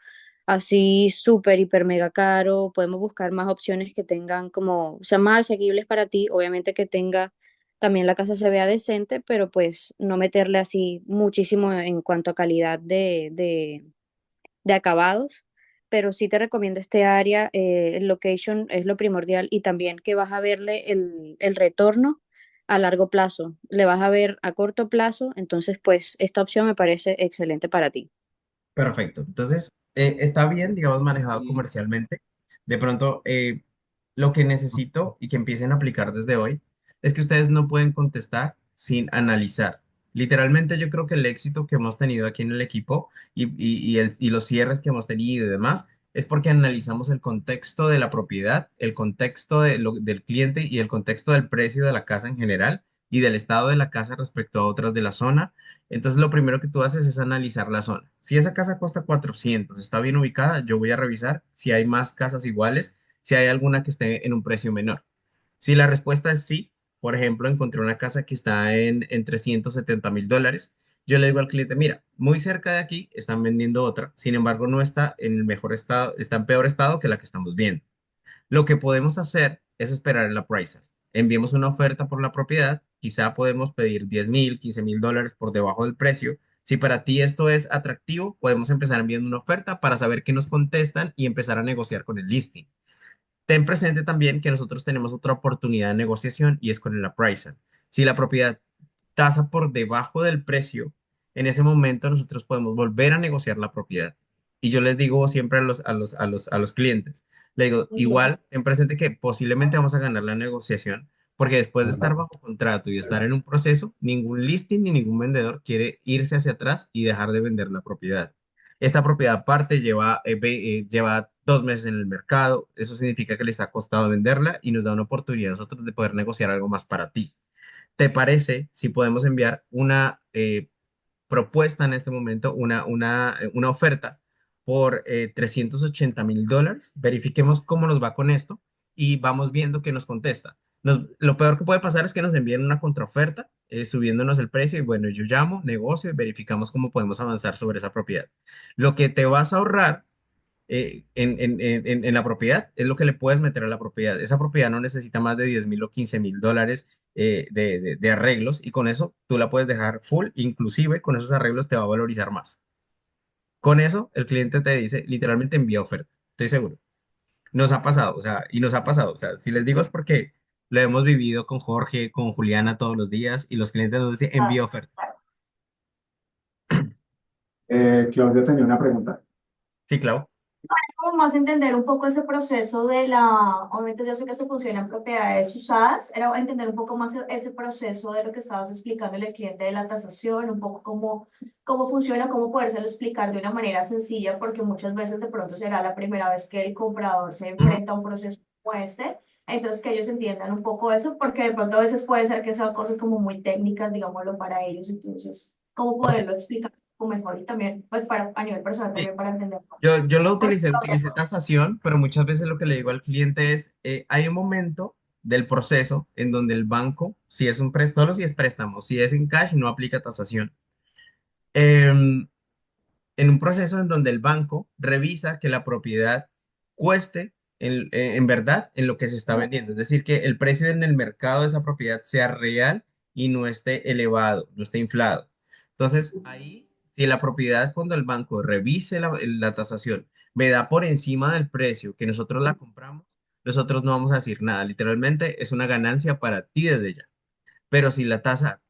así súper, hiper, mega caro. Podemos buscar más opciones que tengan como, sean más asequibles para ti. Obviamente que tenga, también la casa se vea decente, pero pues no meterle así muchísimo en cuanto a calidad de acabados. Pero sí te recomiendo este área, el location es lo primordial y también que vas a verle el retorno a largo plazo. Le vas a ver a corto plazo, entonces pues esta opción me parece excelente para ti. Perfecto. Entonces, está bien, digamos, manejado comercialmente. De pronto, lo que necesito y que empiecen a aplicar desde hoy es que ustedes no pueden contestar sin analizar. Literalmente, yo creo que el éxito que hemos tenido aquí en el equipo y los cierres que hemos tenido y demás es porque analizamos el contexto de la propiedad, el contexto del cliente y el contexto del precio de la casa en general y del estado de la casa respecto a otras de la zona. Entonces, lo primero que tú haces es analizar la zona. Si esa casa cuesta 400, está bien ubicada, yo voy a revisar si hay más casas iguales, si hay alguna que esté en un precio menor. Si la respuesta es sí, por ejemplo, encontré una casa que está en $370,000, yo le digo al cliente, mira, muy cerca de aquí están vendiendo otra, sin embargo, no está en el mejor estado, está en peor estado que la que estamos viendo. Lo que podemos hacer es esperar el appraisal. Enviemos una oferta por la propiedad, quizá podemos pedir 10,000, $15,000 por debajo del precio. Si para ti esto es atractivo, podemos empezar enviando una oferta para saber qué nos contestan y empezar a negociar con el listing. Ten presente también que nosotros tenemos otra oportunidad de negociación y es con el appraisal. Si la propiedad tasa por debajo del precio, en ese momento nosotros podemos volver a negociar la propiedad. Y yo les digo siempre a los clientes, le digo, Ujú. igual ten presente que posiblemente vamos a ganar la negociación, porque después de estar bajo contrato y estar en un proceso, ningún listing ni ningún vendedor quiere irse hacia atrás y dejar de vender la propiedad. Esta propiedad aparte lleva 2 meses en el mercado. Eso significa que les ha costado venderla y nos da una oportunidad a nosotros de poder negociar algo más para ti. ¿Te parece si podemos enviar una propuesta en este momento, una oferta por $380,000? Verifiquemos cómo nos va con esto y vamos viendo qué nos contesta. Lo peor que puede pasar es que nos envíen una contraoferta subiéndonos el precio y bueno, yo llamo, negocio y verificamos cómo podemos avanzar sobre esa propiedad. Lo que te vas a ahorrar en la propiedad es lo que le puedes meter a la propiedad. Esa propiedad no necesita más de 10,000 o $15,000 de arreglos y con eso tú la puedes dejar full, inclusive con esos arreglos te va a valorizar más. Con eso el cliente te dice, literalmente envía oferta, estoy seguro. Nos ha pasado, o sea, y nos ha pasado, o sea, si les digo es porque lo hemos vivido con Jorge, con Juliana todos los días y los clientes nos dicen envía oferta. Claudio tenía una pregunta. Sí, Clau. Como más entender un poco ese proceso de la, obviamente yo sé que esto funciona en propiedades usadas, era entender un poco más ese proceso de lo que estabas explicándole al cliente de la tasación, un poco cómo funciona, cómo podérselo explicar de una manera sencilla, porque muchas veces de pronto será la primera vez que el comprador se Ujú. enfrenta a un proceso como este, entonces que ellos entiendan un poco eso, porque de pronto a veces puede ser que sean cosas como muy técnicas, digámoslo, para ellos, entonces cómo Ok, poderlo explicar un poco mejor y también, pues para, a nivel personal sí. también para entender. Yo lo utilicé tasación, pero muchas veces lo que le digo al cliente es, hay un momento del proceso en donde el banco, si es un préstamo, solo si es préstamo, si es en cash, no aplica tasación. Em, en un proceso en donde el banco revisa que la propiedad cueste en verdad en lo que se está vendiendo. Es decir, que el precio en el mercado de esa propiedad sea real y no esté elevado, no esté inflado. Entonces, ahí, si la propiedad, cuando el banco revise la tasación, me da por encima del precio que nosotros la compramos, nosotros no vamos a decir nada. Literalmente es una ganancia para ti desde ya. Pero si la casa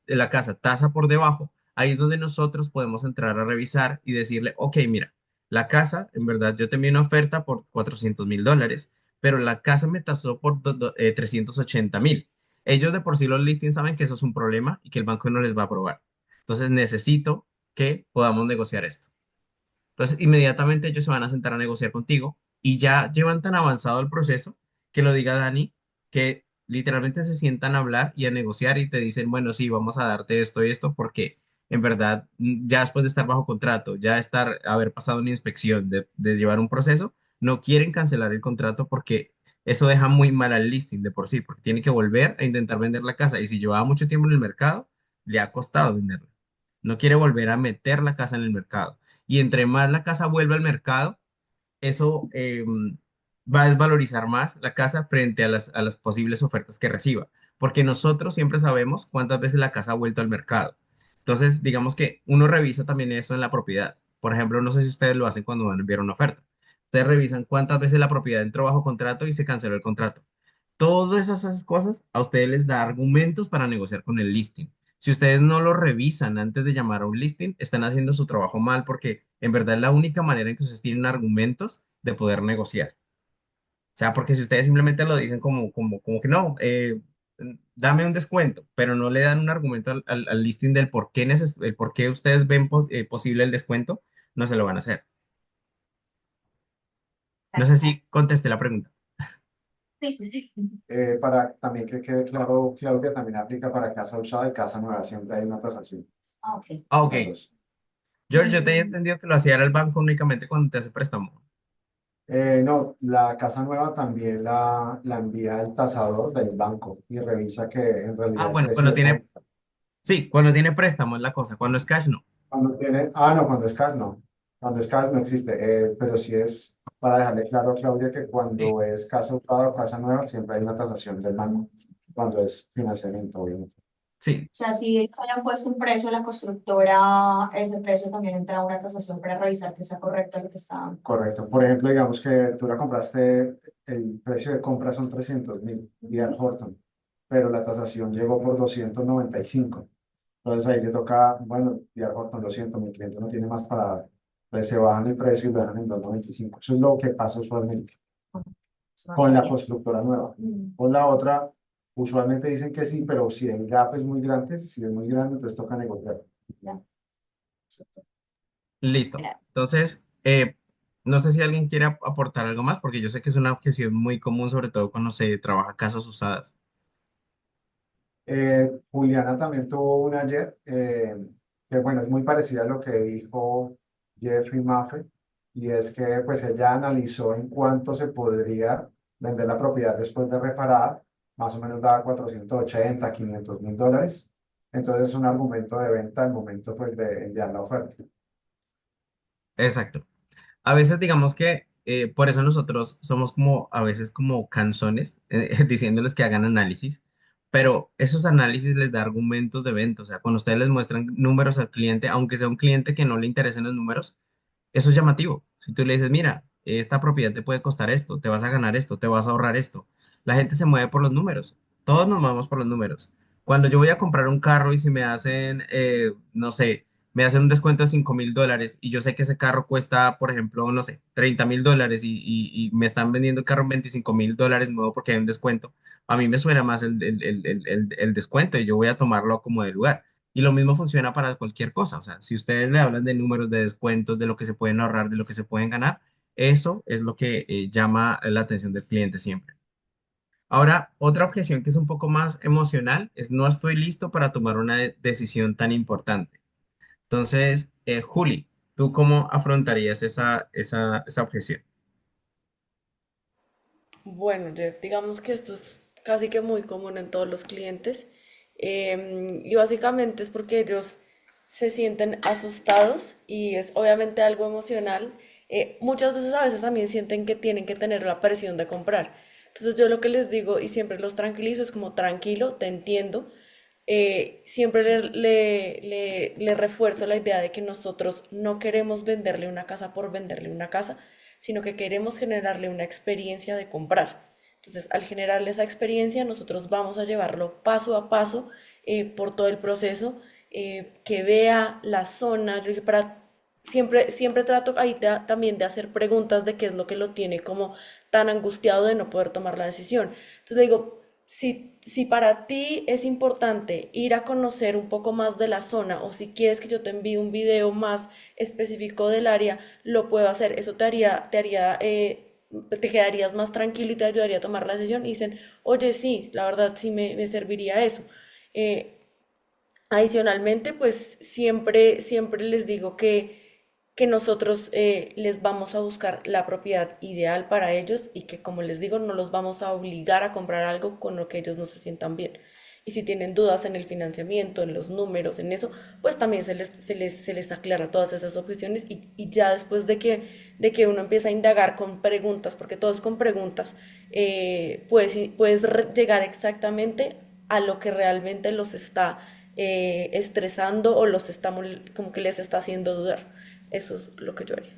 tasa por debajo, ahí es donde nosotros podemos entrar a revisar y decirle, ok, mira, la casa, en verdad, yo te envié una oferta por $400,000, pero la casa me tasó por 380,000. Ellos de por sí los listings saben que eso es un problema y que el banco no les va a aprobar. Entonces necesito que podamos negociar esto. Entonces, inmediatamente ellos se van a sentar a negociar contigo y ya llevan tan avanzado el proceso que lo diga Dani, que literalmente se sientan a hablar y a negociar y te dicen, bueno, sí, vamos a darte esto y esto porque en verdad ya después de estar bajo contrato, ya haber pasado una inspección, de llevar un proceso, no quieren cancelar el contrato porque eso deja muy mal al listing de por sí, porque tiene que volver a intentar vender la casa y si llevaba mucho tiempo en el mercado, le ha costado venderla. No quiere volver a meter la casa en el mercado y entre más la casa vuelva al mercado, eso va a desvalorizar más la casa frente a las posibles ofertas que reciba, porque nosotros siempre sabemos cuántas veces la casa ha vuelto al mercado. Entonces, digamos que uno revisa también eso en la propiedad. Por ejemplo, no sé si ustedes lo hacen cuando van a enviar una oferta. Ustedes revisan cuántas veces la propiedad entró bajo contrato y se canceló el contrato. Todas esas cosas a ustedes les da argumentos para negociar con el listing. Si ustedes no lo revisan antes de llamar a un listing, están haciendo su trabajo mal porque en verdad es la única manera en que ustedes tienen argumentos de poder negociar. O sea, porque si ustedes simplemente lo dicen como que no, dame un descuento, pero no le dan un argumento al listing del el por qué ustedes ven posible el descuento, no se lo van a hacer. No sé si contesté la pregunta. Sí, sí, sí. Para también que quede claro, Claudia, también aplica para casa usada y casa nueva, siempre hay una tasación, Ah, ok. Ah, ok. las dos. George, yo te he entendido que lo hacía el banco únicamente cuando te hace préstamo. No, la casa nueva también la envía el tasador del banco y revisa que en Ah, realidad el bueno, precio de compra. sí, cuando tiene préstamo es la cosa, cuando es cash no. No, cuando es cash no. Cuando es cash no existe. Pero sí es para dejarle claro a Claudia que Sí, cuando es casa usada o casa nueva, siempre hay una tasación del banco. Cuando es financiamiento, obviamente. sí, O sea, si ellos hayan puesto un precio, la constructora, ese precio también entra a una tasación para revisar que sea correcto lo que está. Correcto. Por ejemplo, digamos que tú la compraste, el precio de compra son 300,000, D.R. Horton, pero la tasación llegó por 295. Entonces ahí te toca, bueno, D.R. Horton, lo siento, mi cliente no tiene más para dar. Entonces se bajan el precio y lo dejan en 295. Eso es lo que pasa usualmente No con la sabía. constructora nueva. Mm. Con la otra, usualmente dicen que sí, pero si el gap es muy grande, si es muy grande, entonces toca negociar. Ya. listo. Era- Entonces, No sé si alguien quiere aportar algo más, porque yo sé que es una objeción muy común, sobre todo cuando se trabaja casas usadas. Juliana también tuvo una ayer, que bueno, es muy parecida a lo que dijo Jeffrey Maffei, y es que pues ella analizó en cuánto se podría vender la propiedad después de reparada, más o menos daba 480, $500,000, entonces es un argumento de venta al momento pues de enviar la oferta. Exacto. A veces digamos que por eso nosotros somos como a veces como canzones diciéndoles que hagan análisis, pero esos análisis les da argumentos de venta. O sea, cuando ustedes les muestran números al cliente, aunque sea un cliente que no le interesen los números, eso es llamativo. Si tú le dices, mira, esta propiedad te puede costar esto, te vas a ganar esto, te vas a ahorrar esto. La gente se mueve por los números. Todos nos movemos por los números. Cuando yo voy a comprar un carro y si me hacen, no sé, me hacen un descuento de $5,000 y yo sé que ese carro cuesta, por ejemplo, no sé, $30,000 y me están vendiendo el carro en $25,000 nuevo porque hay un descuento, a mí me suena más el descuento y yo voy a tomarlo como de lugar. Y lo mismo funciona para cualquier cosa. O sea, si ustedes le hablan de números, de descuentos, de lo que se pueden ahorrar, de lo que se pueden ganar, eso es lo que llama la atención del cliente siempre. Ahora, otra objeción que es un poco más emocional es no estoy listo para tomar una decisión tan importante. Entonces, Juli, ¿tú cómo afrontarías esa objeción? Bueno, Jeff, digamos que esto es casi que muy común en todos los clientes, y básicamente es porque ellos se sienten asustados y es obviamente algo emocional. Muchas veces a veces también sienten que tienen que tener la presión de comprar. Entonces yo lo que les digo y siempre los tranquilizo es como tranquilo, te entiendo. Siempre le refuerzo la idea de que nosotros no queremos venderle una casa por venderle una casa, sino que queremos generarle una experiencia de comprar. Entonces, al generarle esa experiencia, nosotros vamos a llevarlo paso a paso por todo el proceso, que vea la zona. Yo dije, siempre trato ahí también de hacer preguntas de qué es lo que lo tiene como tan angustiado de no poder tomar la decisión. Entonces le digo, si para ti es importante ir a conocer un poco más de la zona o si quieres que yo te envíe un video más específico del área, lo puedo hacer. Eso te quedarías más tranquilo y te ayudaría a tomar la decisión. Y dicen, oye, sí, la verdad sí me serviría eso. Eh, Adicionalmente, pues siempre les digo que nosotros les vamos a buscar la propiedad ideal para ellos y que, como les digo, no los vamos a obligar a comprar algo con lo que ellos no se sientan bien. Y si tienen dudas en el financiamiento, en los números, en eso, pues también se les aclara todas esas objeciones y ya después de que uno empieza a indagar con preguntas, porque todo es con preguntas, puedes llegar exactamente a lo que realmente los está estresando o como que les está haciendo dudar. Eso es lo que yo haría.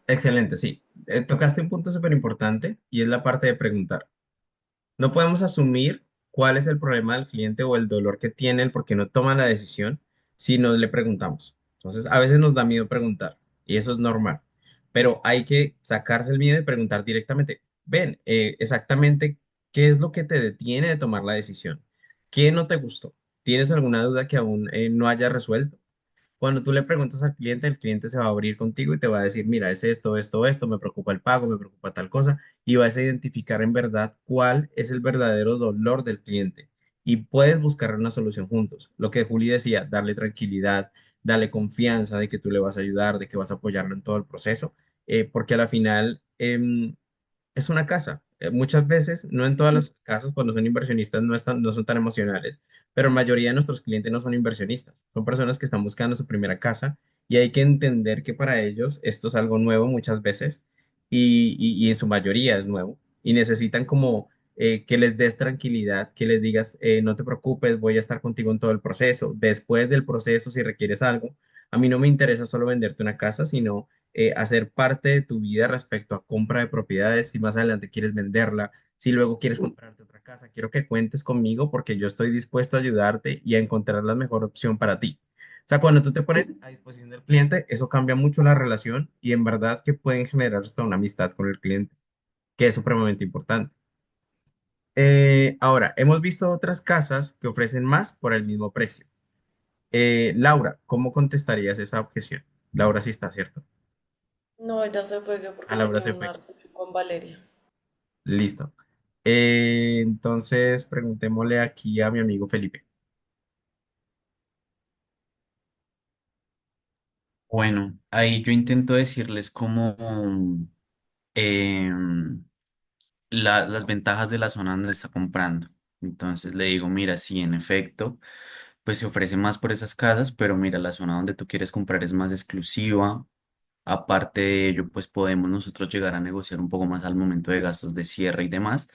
Excelente, sí. Tocaste un punto súper importante y es la parte de preguntar. No podemos asumir cuál es el problema del cliente o el dolor que tiene, el por qué no toma la decisión si no le preguntamos. Entonces, a veces nos da miedo preguntar y eso es normal, pero hay que sacarse el miedo y preguntar directamente. Ven, exactamente qué es lo que te detiene de tomar la decisión. ¿Qué no te gustó? ¿Tienes alguna duda que aún no haya resuelto? Cuando tú le preguntas al cliente, el cliente se va a abrir contigo y te va a decir, mira, es esto, me preocupa el pago, me preocupa tal cosa, y vas a identificar en verdad cuál es el verdadero dolor del cliente. Y puedes buscar una solución juntos. Lo que Juli decía, darle tranquilidad, darle confianza de que tú le vas a ayudar, de que vas a apoyarlo en todo el proceso, porque a la final es una casa. Muchas veces, no en todos los casos, cuando son inversionistas no son tan emocionales, pero la mayoría de nuestros clientes no son inversionistas, son personas que están buscando su primera casa y hay que entender que para ellos esto es algo nuevo muchas veces y en su mayoría es nuevo y necesitan como que les des tranquilidad, que les digas, no te preocupes, voy a estar contigo en todo el proceso. Después del proceso, si requieres algo, a mí no me interesa solo venderte una casa, sino hacer parte de tu vida respecto a compra de propiedades, si más adelante quieres venderla, si luego quieres comprarte otra casa, quiero que cuentes conmigo porque yo estoy dispuesto a ayudarte y a encontrar la mejor opción para ti. O sea, cuando tú te pones a disposición del cliente, eso cambia mucho la relación y en verdad que pueden generar hasta una amistad con el cliente, que es supremamente importante. Ahora, hemos visto otras casas que ofrecen más por el mismo precio. Laura, ¿cómo contestarías esa objeción? Laura, sí está cierto. No, ella se fue que A porque Laura tenía se una fue. reunión con Valeria. Listo. Entonces, preguntémosle aquí a mi amigo Felipe. Bueno, ahí yo intento decirles como em, las ventajas de la zona donde está comprando. Entonces le digo, mira, sí, en efecto, pues se ofrece más por esas casas, pero mira, la zona donde tú quieres comprar es más exclusiva. Aparte de ello, pues podemos nosotros llegar a negociar un poco más al momento de gastos de cierre y demás.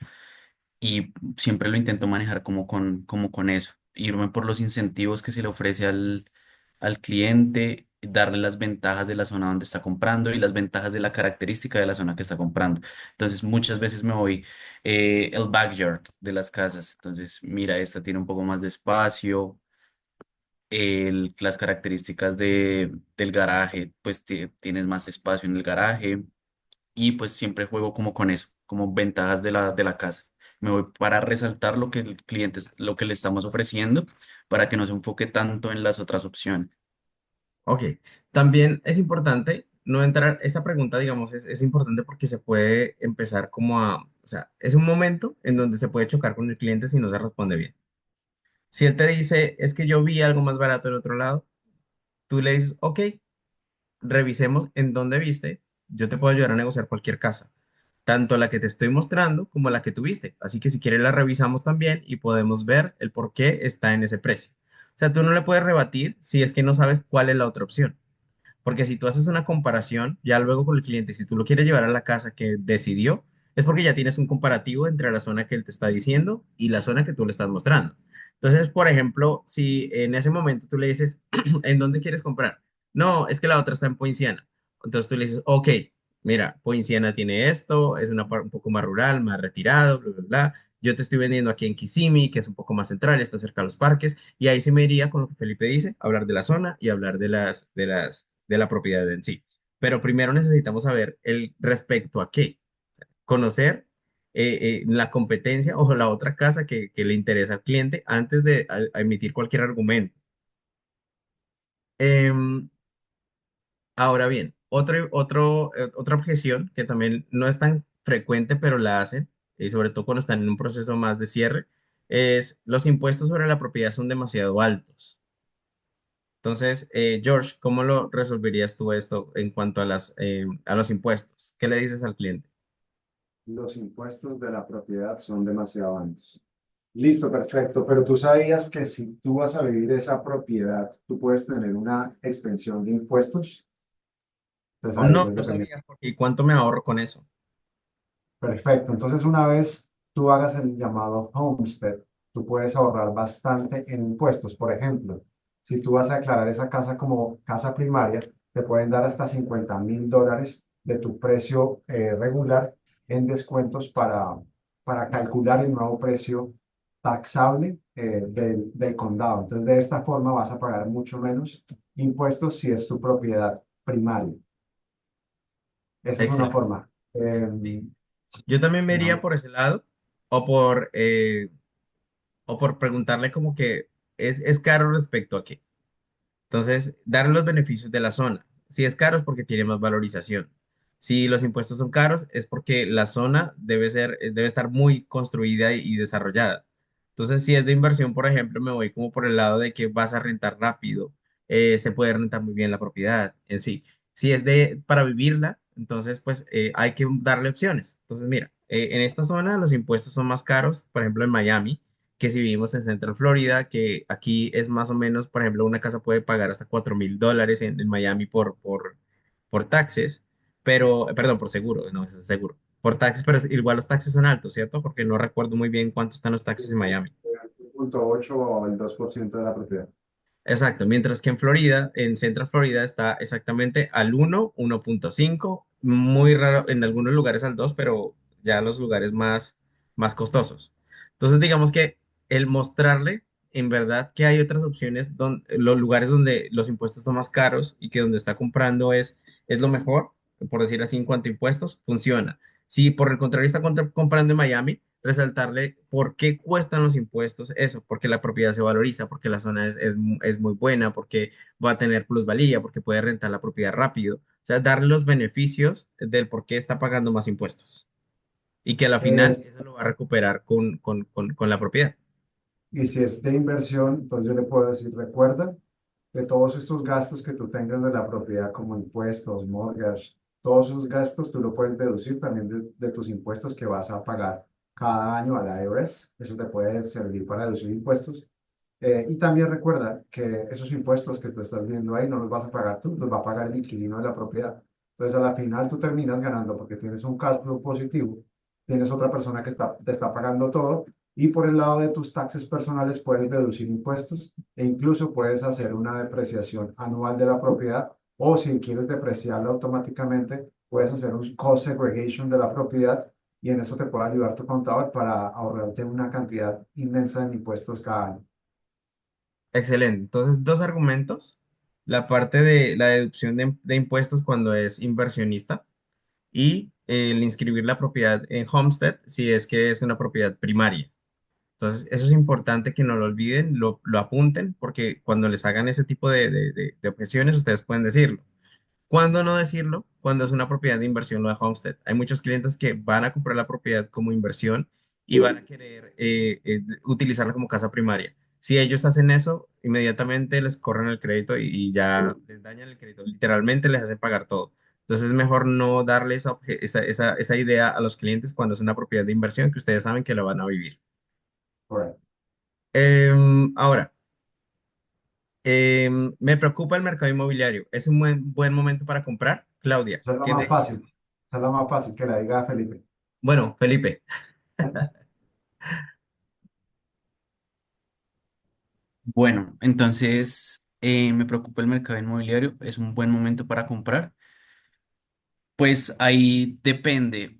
Y siempre lo intento manejar como con eso, irme por los incentivos que se le ofrece al cliente, darle las ventajas de la zona donde está comprando y las ventajas de la característica de la zona que está comprando. Entonces, muchas veces me voy el backyard de las casas. Entonces, mira, esta tiene un poco más de espacio. Las características del garaje, pues tienes más espacio en el garaje y pues siempre juego como con eso, como ventajas de la casa. Me voy para resaltar lo que el cliente, lo que le estamos ofreciendo para que no se enfoque tanto en las otras opciones. Ok. También es importante no entrar, esta pregunta, digamos, es importante porque se puede empezar como a, o sea, es un momento en donde se puede chocar con el cliente si no se responde bien. Si él te dice, es que yo vi algo más barato en otro lado, tú le dices, ok, revisemos en dónde viste, yo te puedo ayudar a negociar cualquier casa, tanto la que te estoy mostrando como la que tuviste. Así que si quieres la revisamos también y podemos ver el por qué está en ese precio. O sea, tú no le puedes rebatir si es que no sabes cuál es la otra opción. Porque si tú haces una comparación, ya luego con el cliente, si tú lo quieres llevar a la casa que decidió, es porque ya tienes un comparativo entre la zona que él te está diciendo y la zona que tú le estás mostrando. Entonces, por ejemplo, si en ese momento tú le dices, ¿en dónde quieres comprar? No, es que la otra está en Poinciana. Entonces tú le dices, ok, mira, Poinciana tiene esto, es un poco más rural, más retirado, bla, bla, bla. Yo te estoy vendiendo aquí en Kissimmee, que es un poco más central, está cerca de los parques, y ahí se me iría con lo que Felipe dice, hablar de la zona y hablar de la propiedad en sí. Pero primero necesitamos saber el respecto a qué, conocer la competencia o la otra casa que le interesa al cliente antes de a emitir cualquier argumento. Em, Ahora bien, otra objeción que también no es tan frecuente, pero la hacen, y sobre todo cuando están en un proceso más de cierre, es los impuestos sobre la propiedad son demasiado altos. Entonces, George, ¿cómo lo resolverías tú esto en cuanto a a los impuestos? ¿Qué le dices al cliente? Los impuestos de la propiedad son demasiado altos. Listo, perfecto. Pero tú sabías que si tú vas a vivir esa propiedad, tú puedes tener una extensión de impuestos. Entonces Oh, ahí no, es no lo que sabía, porque ¿y cuánto me ahorro con eso? Perfecto. Entonces, una vez tú hagas el llamado homestead, tú puedes ahorrar bastante en impuestos. Por ejemplo, si tú vas a declarar esa casa como casa primaria, te pueden dar hasta $50,000 de tu precio regular en descuentos para calcular el nuevo precio taxable del condado. Entonces, de esta forma vas a pagar mucho menos impuestos si es tu propiedad primaria. Esa es una Excelente. forma. Sí. Yo también me iría por ese lado o o por preguntarle como que es caro respecto a qué. Entonces, dar los beneficios de la zona. Si es caro es porque tiene más valorización. Si los impuestos son caros es porque la zona debe estar muy construida y desarrollada. Entonces, si es de inversión, por ejemplo, me voy como por el lado de que vas a rentar rápido, se puede rentar muy bien la propiedad en sí. Si es de para vivirla, entonces pues hay que darle opciones. Entonces, mira, en esta zona los impuestos son más caros, por ejemplo, en Miami que si vivimos en Central Florida, que aquí es más o menos, por ejemplo, una casa puede pagar hasta $4,000 en Miami por taxes, pero, perdón, por seguro, no, eso es seguro, por taxes, pero igual los taxes son altos, ¿cierto? Porque no recuerdo muy bien cuánto están los taxes en Miami. 1,8 o el 2% de la propiedad. Exacto, mientras que en Florida, en Central Florida está exactamente al 1, 1,5, muy raro en algunos lugares al 2, pero ya los lugares más costosos. Entonces, digamos que el mostrarle en verdad que hay otras opciones, los lugares donde los impuestos son más caros y que donde está comprando es lo mejor, por decir así, en cuanto a impuestos, funciona. Si por el contrario está comprando en Miami, resaltarle por qué cuestan los impuestos, eso, porque la propiedad se valoriza, porque la zona es muy buena, porque va a tener plusvalía, porque puede rentar la propiedad rápido. sea, darle los beneficios del por qué está pagando más impuestos y que a la final Es, eso lo va a recuperar con la propiedad. y si es de inversión, entonces yo le puedo decir, recuerda que todos estos gastos que tú tengas de la propiedad, como impuestos, mortgage, todos esos gastos tú lo puedes deducir también de tus impuestos que vas a pagar cada año a la IRS. Eso te puede servir para deducir impuestos. Y también recuerda que esos impuestos que tú estás viendo ahí no los vas a pagar tú, los va a pagar el inquilino de la propiedad. Entonces, a la final tú terminas ganando porque tienes un cálculo positivo, tienes otra persona que te está pagando todo y por el lado de tus taxes personales puedes deducir impuestos e incluso puedes hacer una depreciación anual de la propiedad o si quieres depreciarla automáticamente, puedes hacer un cost segregation de la propiedad y en eso te puede ayudar tu contador para ahorrarte una cantidad inmensa de impuestos cada año. Excelente. Entonces, dos argumentos. La parte de la deducción de impuestos cuando es inversionista y el inscribir la propiedad en Homestead si es que es una propiedad primaria. Entonces, eso es importante que no lo olviden, lo apunten, porque cuando les hagan ese tipo de objeciones, ustedes pueden decirlo. ¿Cuándo no decirlo? Cuando es una propiedad de inversión, lo de Homestead. Hay muchos clientes que van a comprar la propiedad como inversión y van a querer utilizarla como casa primaria. Si ellos hacen eso, inmediatamente les corren el crédito y ya les dañan el crédito. Literalmente les hacen pagar todo. Entonces es mejor no darle esa idea a los clientes cuando es una propiedad de inversión que ustedes saben que la van a vivir. Correcto. Ahora, me preocupa el mercado inmobiliario. ¿Es un buen momento para comprar? Claudia, Esa es la ¿qué más me fácil. dices? Esa es la más fácil que la diga Felipe. Bueno, Felipe, Bueno, entonces me preocupa el mercado inmobiliario, es un buen momento para comprar. Pues ahí depende,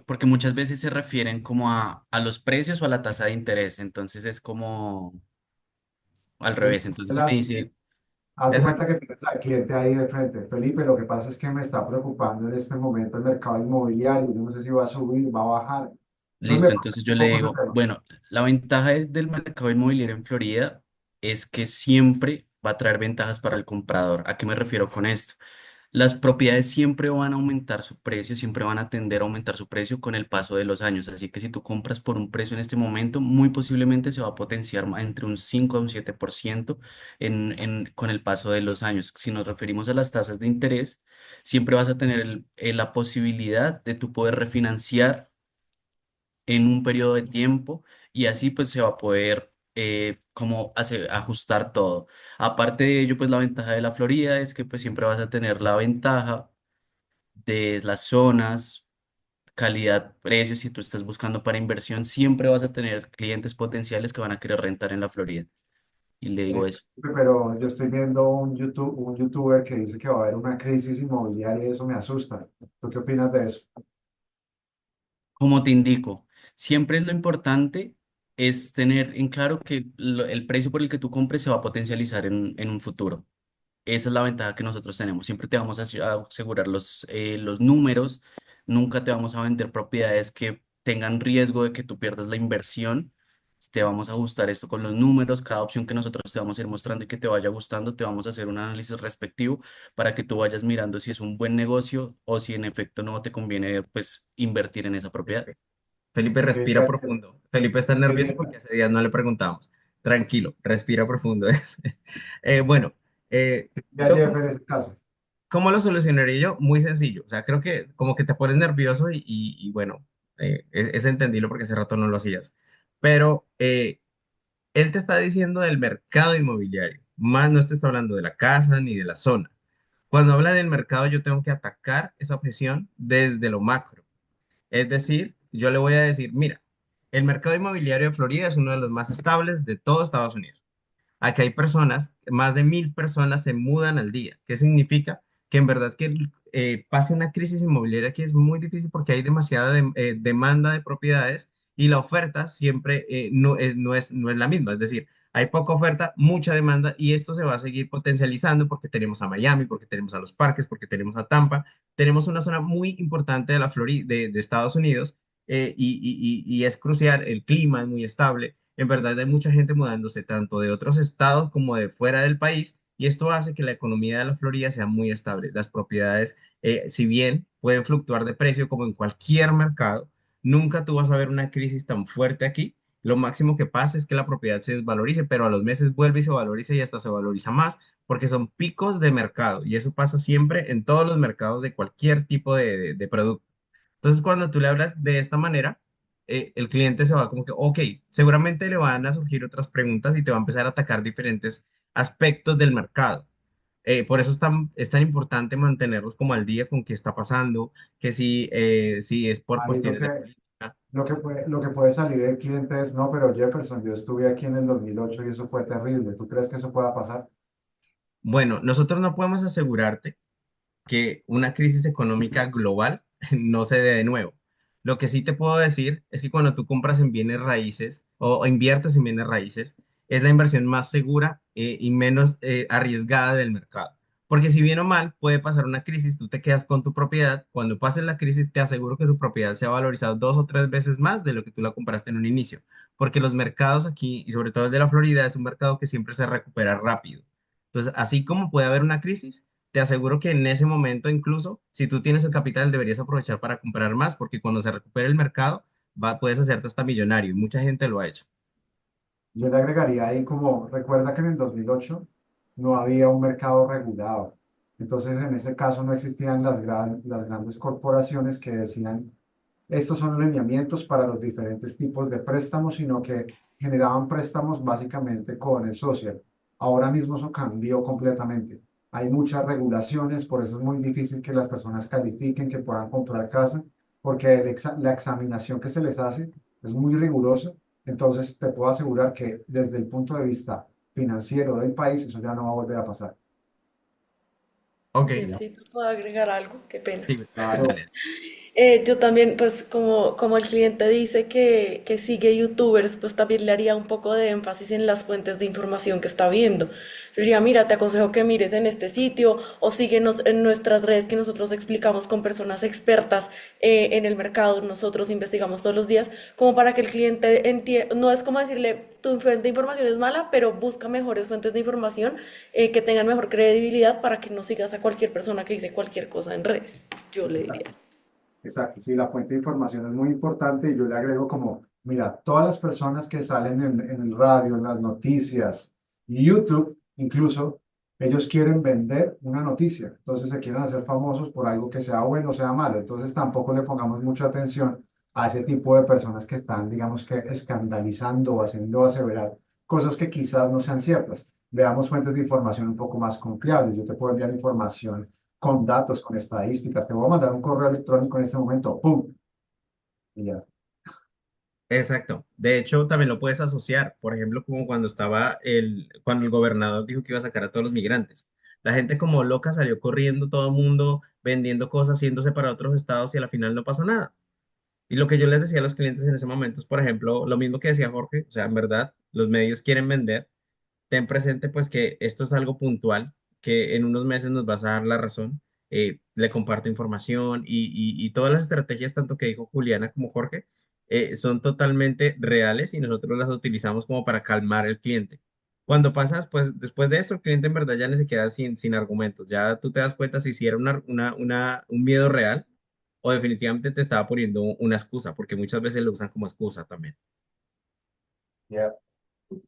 porque muchas veces se refieren como a los precios o a la tasa de interés, entonces es como al revés. Entonces si me dice, Haz de esa, cuenta que tienes al cliente ahí de frente. Felipe, lo que pasa es que me está preocupando en este momento el mercado inmobiliario. Yo no sé si va a subir, va a bajar. Entonces me listo, parece entonces yo un le poco ese digo, tema. bueno, la ventaja del mercado inmobiliario en Florida es que siempre va a traer ventajas para el comprador. ¿A qué me refiero con esto? Las propiedades siempre van a aumentar su precio, siempre van a tender a aumentar su precio con el paso de los años. Así que si tú compras por un precio en este momento, muy posiblemente se va a potenciar entre un 5 a un 7% con el paso de los años. Si nos referimos a las tasas de interés, siempre vas a tener la posibilidad de tú poder refinanciar en un periodo de tiempo y así pues se va a poder ajustar todo. Aparte de ello, pues la ventaja de la Florida es que pues siempre vas a tener la ventaja de las zonas, calidad, precios, si tú estás buscando para inversión, siempre vas a tener clientes potenciales que van a querer rentar en la Florida. Y le digo eso. Pero yo estoy viendo un youtuber que dice que va a haber una crisis inmobiliaria y eso me asusta. ¿Tú qué opinas de eso? Como te indico, siempre es lo importante es tener en claro que el precio por el que tú compres se va a potencializar en un futuro. Esa es la ventaja que nosotros tenemos. Siempre te vamos a asegurar los números. Nunca te vamos a vender propiedades que tengan riesgo de que tú pierdas la inversión. Te vamos a ajustar esto con los números. Cada opción que nosotros te vamos a ir mostrando y que te vaya gustando, te vamos a hacer un análisis respectivo para que tú vayas mirando si es un buen negocio o si en efecto no te conviene pues invertir en esa propiedad. Felipe, Felipe, ¿Qué respira profundo. Felipe está nervioso diría, porque hace días no le preguntamos. Tranquilo, respira profundo. Bueno, qué diría yo, Jeff en ese caso? ¿cómo lo solucionaría yo? Muy sencillo. O sea, creo que como que te pones nervioso y bueno, es entendible porque hace rato no lo hacías. Pero él te está diciendo del mercado inmobiliario, más no te está hablando de la casa ni de la zona. Cuando habla del mercado, yo tengo que atacar esa objeción desde lo macro. Es decir, yo le voy a decir, mira, el mercado inmobiliario de Florida es uno de los más estables de todo Estados Unidos. Aquí hay personas, más de 1.000 personas se mudan al día. ¿Qué significa? Que en verdad que pase una crisis inmobiliaria que es muy difícil porque hay demasiada demanda de propiedades y la oferta siempre no es la misma. Es decir, hay poca oferta, mucha demanda y esto se va a seguir potencializando porque tenemos a Miami, porque tenemos a los parques, porque tenemos a Tampa. Tenemos una zona muy importante de la Florida, de Estados Unidos y es crucial, el clima es muy estable. En verdad hay mucha gente mudándose tanto de otros estados como de fuera del país y esto hace que la economía de la Florida sea muy estable. Las propiedades, si bien pueden fluctuar de precio como en cualquier mercado, nunca tú vas a ver una crisis tan fuerte aquí. Lo máximo que pasa es que la propiedad se desvalorice, pero a los meses vuelve y se valoriza y hasta se valoriza más, porque son picos de mercado y eso pasa siempre en todos los mercados de cualquier tipo de producto. Entonces, cuando tú le hablas de esta manera, el cliente se va como que, ok, seguramente le van a surgir otras preguntas y te va a empezar a atacar diferentes aspectos del mercado. Por eso es tan importante mantenerlos como al día con qué está pasando, que si es por Ahí cuestiones de política. lo que puede salir del cliente es, no, pero Jefferson, yo estuve aquí en el 2008 y eso fue terrible. ¿Tú crees que eso pueda pasar? Bueno, nosotros no podemos asegurarte que una crisis económica global no se dé de nuevo. Lo que sí te puedo decir es que cuando tú compras en bienes raíces o inviertes en bienes raíces, es la inversión más segura y menos arriesgada del mercado. Porque si bien o mal puede pasar una crisis, tú te quedas con tu propiedad. Cuando pase la crisis, te aseguro que su propiedad se ha valorizado 2 o 3 veces más de lo que tú la compraste en un inicio. Porque los mercados aquí, y sobre todo el de la Florida, es un mercado que siempre se recupera rápido. Entonces, así como puede haber una crisis, te aseguro que en ese momento incluso, si tú tienes el capital, deberías aprovechar para comprar más, porque cuando se recupere el mercado, puedes hacerte hasta millonario y mucha gente lo ha hecho. Yo le agregaría ahí como, recuerda que en el 2008 no había un mercado regulado. Entonces, en ese caso no existían las grandes corporaciones que decían, estos son lineamientos para los diferentes tipos de préstamos, sino que generaban préstamos básicamente con el social. Ahora mismo eso cambió completamente. Hay muchas regulaciones, por eso es muy difícil que las personas califiquen, que puedan comprar casa, porque la examinación que se les hace es muy rigurosa. Entonces, te puedo asegurar que desde el punto de vista financiero del país, eso ya no va a volver a pasar. Ok, Jeffcito, ¿puedo agregar algo? Qué pena. sí, Claro, dale. Yo también, pues como el cliente dice que sigue youtubers, pues también le haría un poco de énfasis en las fuentes de información que está viendo. Yo diría, mira, te aconsejo que mires en este sitio o síguenos en nuestras redes que nosotros explicamos con personas expertas en el mercado, nosotros investigamos todos los días, como para que el cliente entienda, no es como decirle, tu fuente de información es mala, pero busca mejores fuentes de información que tengan mejor credibilidad para que no sigas a cualquier persona que dice cualquier cosa en redes, yo le diría. exacto. Exacto, sí, la fuente de información es muy importante y yo le agrego como, mira, todas las personas que salen en el radio, en las noticias, YouTube, incluso, ellos quieren vender una noticia, entonces se quieren hacer famosos por algo que sea bueno o sea malo, entonces tampoco le pongamos mucha atención a ese tipo de personas que están, digamos que, escandalizando o haciendo aseverar cosas que quizás no sean ciertas. Veamos fuentes de información un poco más confiables. Yo te puedo enviar información con datos, con estadísticas. Te voy a mandar un correo electrónico en este momento, ¡pum! Y ya. Exacto. De hecho, también lo puedes asociar, por ejemplo, como cuando el gobernador dijo que iba a sacar a todos los migrantes. La gente como loca salió corriendo, todo el mundo vendiendo cosas, haciéndose para otros estados y a la final no pasó nada. Y lo que yo les decía a los clientes en ese momento es, por ejemplo, lo mismo que decía Jorge, o sea, en verdad, los medios quieren vender. Ten presente pues que esto es algo puntual, que en unos meses nos vas a dar la razón. Le comparto información y todas las estrategias, tanto que dijo Juliana como Jorge, son totalmente reales y nosotros las utilizamos como para calmar al cliente. Cuando pasas, pues después de esto, el cliente en verdad ya ni se queda sin argumentos. Ya tú te das cuenta si era un miedo real o definitivamente te estaba poniendo una excusa, porque muchas veces lo usan como excusa también. Ya.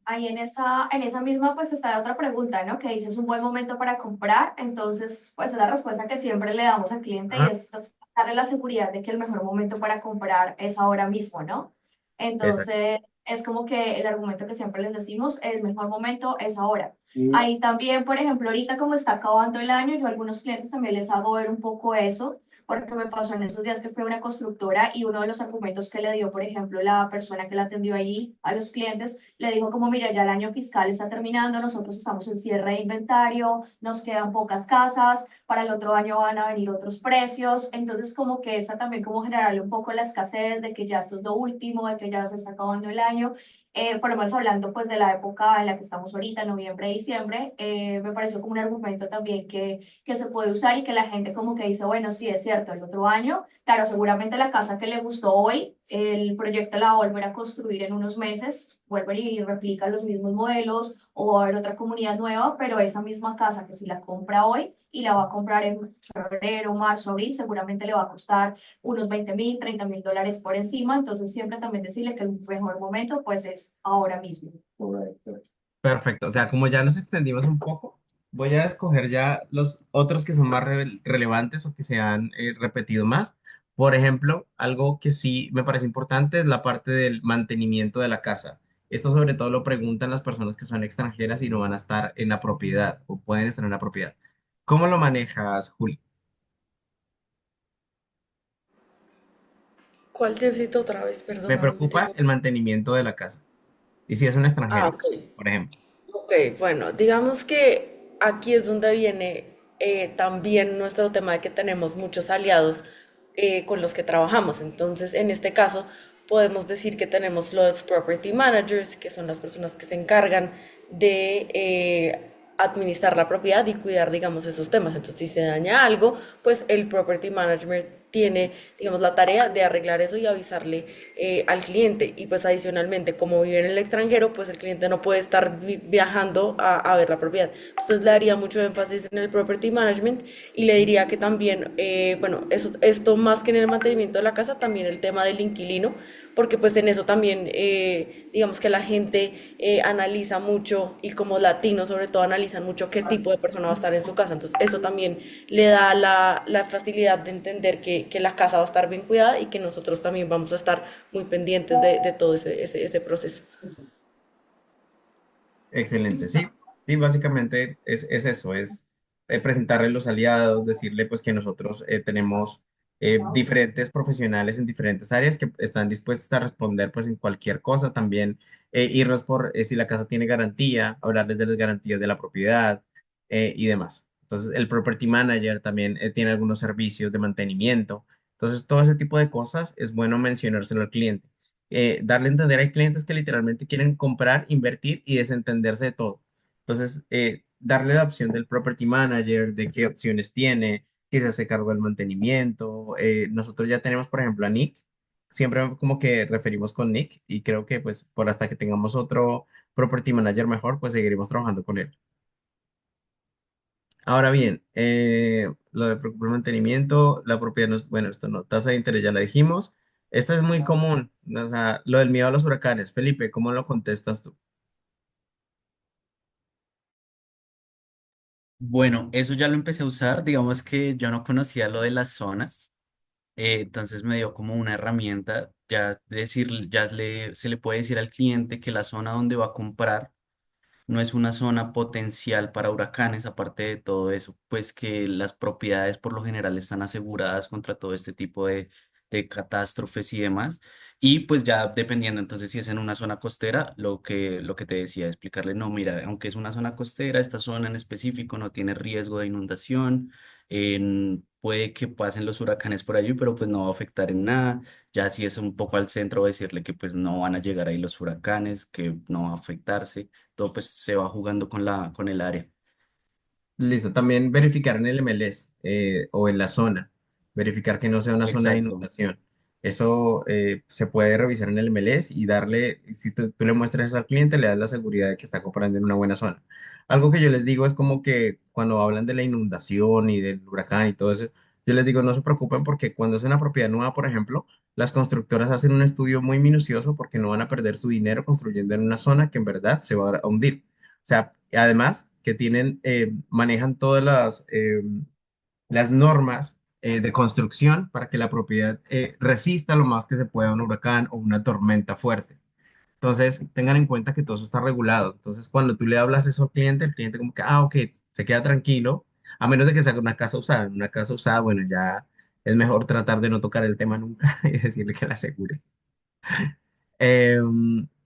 Ahí en esa misma pues está la otra pregunta, ¿no? Que dices un buen momento para comprar, entonces pues es la respuesta que siempre le damos al cliente y Ajá, es darle la seguridad de que el mejor momento para comprar es ahora mismo, ¿no? exacto. Entonces es como que el argumento que siempre les decimos, el mejor momento es ahora. Y Ahí también, por ejemplo, ahorita como está acabando el año, yo a algunos clientes también les hago ver un poco eso, porque me pasó en esos días que fue a una constructora y uno de los argumentos que le dio, por ejemplo, la persona que la atendió allí a los clientes, le dijo como, mira, ya el año fiscal está terminando, nosotros estamos en cierre de inventario, nos quedan pocas casas, para el otro año van a venir otros precios, entonces como que esa también como generarle un poco la escasez de que ya esto es lo último, de que ya se está acabando el año, por lo menos hablando pues de la época en la que estamos ahorita, noviembre, diciembre, me pareció como un argumento también que se puede usar y que la gente como que dice, bueno, sí, es cierto, el otro año, claro, seguramente la casa que le gustó hoy el proyecto la va a volver a construir en unos meses, vuelven y replican los mismos modelos o va a haber otra comunidad nueva, pero esa misma casa que si la compra hoy y la va a comprar en febrero, marzo, abril, seguramente le va a costar unos 20.000, $30.000 por encima, entonces siempre también decirle que el mejor momento pues es ahora mismo. Correcto. Perfecto. O sea, como ya nos extendimos un poco, voy a escoger ya los otros que son más relevantes o que se han repetido más. Por ejemplo, algo que sí me parece importante es la parte del mantenimiento de la casa. Esto sobre todo lo preguntan las personas que son extranjeras y no van a estar en la propiedad o pueden estar en la propiedad. ¿Cómo lo manejas, Juli? ¿Cuál Jeffcito otra vez? Me Perdóname, me preocupa llegó. el mantenimiento de la casa. Y si es un Ah, extranjero, ok. por ejemplo. Ok, bueno, digamos que aquí es donde viene también nuestro tema de que tenemos muchos aliados con los que trabajamos. Entonces, en este caso, podemos decir que tenemos los property managers, que son las personas que se encargan de administrar la propiedad y cuidar, digamos, esos temas. Entonces, si se daña algo, pues el property management tiene, digamos, la tarea de arreglar eso y avisarle al cliente. Y pues adicionalmente, como vive en el extranjero, pues el cliente no puede estar viajando a ver la propiedad. Entonces le daría mucho énfasis en el property management y le diría que también, bueno, esto más que en el mantenimiento de la casa, también el tema del inquilino, porque pues en eso también, digamos que la gente analiza mucho y como latinos sobre todo analizan mucho qué tipo de persona va a estar en su casa. Entonces eso también le da la facilidad de entender que la casa va a estar bien cuidada y que nosotros también vamos a estar muy pendientes de todo ese proceso. Excelente, sí, sí, básicamente es eso, es presentarle los aliados, decirle pues que nosotros tenemos diferentes profesionales en diferentes áreas que están dispuestos a responder pues en cualquier cosa, también irnos por si la casa tiene garantía, hablarles de las garantías de la propiedad y demás. Entonces el property manager también tiene algunos servicios de mantenimiento, entonces todo ese tipo de cosas es bueno mencionárselo al cliente darle a entender, hay clientes que literalmente quieren comprar, invertir y desentenderse de todo. Entonces, darle la opción del property manager, de qué opciones tiene, que se hace cargo del mantenimiento. Nosotros ya tenemos, por ejemplo, a Nick. Siempre como que referimos con Nick y creo que pues por hasta que tengamos otro property manager mejor, pues seguiremos trabajando con él. Ahora bien, lo de preocupar mantenimiento, la propiedad no es, bueno, esto no, tasa de interés ya la dijimos. Esta es muy común, o sea, lo del miedo a los huracanes. Felipe, ¿cómo lo contestas tú? Bueno, eso ya lo empecé a usar, digamos que yo no conocía lo de las zonas, entonces me dio como una herramienta, ya decir, se le puede decir al cliente que la zona donde va a comprar no es una zona potencial para huracanes, aparte de todo eso, pues que las propiedades por lo general están aseguradas contra todo este tipo de catástrofes y demás. Y pues ya dependiendo, entonces si es en una zona costera, lo que te decía, explicarle, no, mira, aunque es una zona costera, esta zona en específico no tiene riesgo de inundación, puede que pasen los huracanes por allí, pero pues no va a afectar en nada. Ya si es un poco al centro, decirle que pues no van a llegar ahí los huracanes, que no va a afectarse, todo pues se va jugando con con el área. Listo, también verificar en el MLS o en la zona, verificar que no sea una zona de Exacto. inundación. Eso se puede revisar en el MLS y darle, si tú le muestras eso al cliente, le das la seguridad de que está comprando en una buena zona. Algo que yo les digo es como que cuando hablan de la inundación y del huracán y todo eso, yo les digo no se preocupen porque cuando es una propiedad nueva, por ejemplo, las constructoras hacen un estudio muy minucioso porque no van a perder su dinero construyendo en una zona que en verdad se va a hundir. O sea, además que tienen, manejan todas las normas de construcción para que la propiedad resista lo más que se pueda a un huracán o una tormenta fuerte. Entonces, tengan en cuenta que todo eso está regulado. Entonces, cuando tú le hablas eso al cliente, el cliente como que, ah, ok, se queda tranquilo, a menos de que sea una casa usada. En una casa usada, bueno, ya es mejor tratar de no tocar el tema nunca y decirle que la asegure.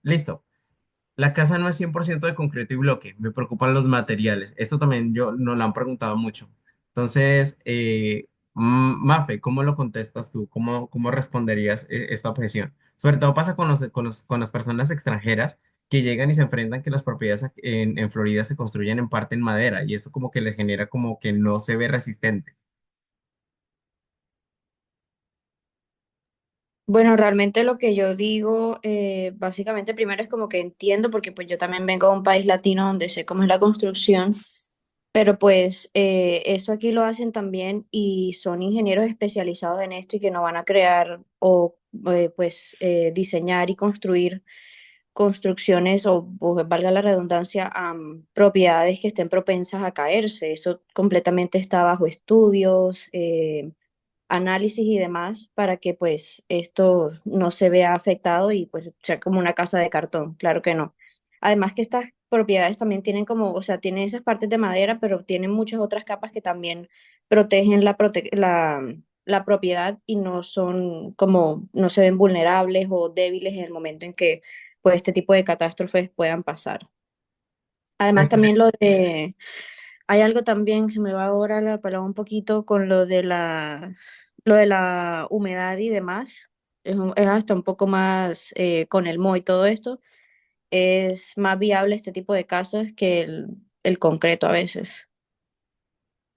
Listo. La casa no es 100% de concreto y bloque, me preocupan los materiales. Esto también yo nos lo han preguntado mucho. Entonces, Mafe, ¿cómo lo contestas tú? ¿Cómo responderías esta objeción? Sobre todo pasa con las personas extranjeras que llegan y se enfrentan que las propiedades en Florida se construyen en parte en madera y eso como que les genera como que no se ve resistente. Bueno, realmente lo que yo digo, básicamente primero es como que entiendo, porque pues yo también vengo de un país latino donde sé cómo es la construcción, pero pues eso aquí lo hacen también y son ingenieros especializados en esto y que no van a crear o diseñar y construir construcciones o pues, valga la redundancia, propiedades que estén propensas a caerse. Eso completamente está bajo estudios. Análisis y demás para que pues esto no se vea afectado y pues sea como una casa de cartón, claro que no. Además que estas propiedades también tienen como, o sea, tienen esas partes de madera, pero tienen muchas otras capas que también protegen la propiedad y no son como, no se ven vulnerables o débiles en el momento en que pues este tipo de catástrofes puedan pasar. Además también Excelente. hay algo también, se me va ahora la palabra un poquito con lo de la humedad y demás. Es hasta un poco más con el moho y todo esto. Es más viable este tipo de casas que el concreto a veces.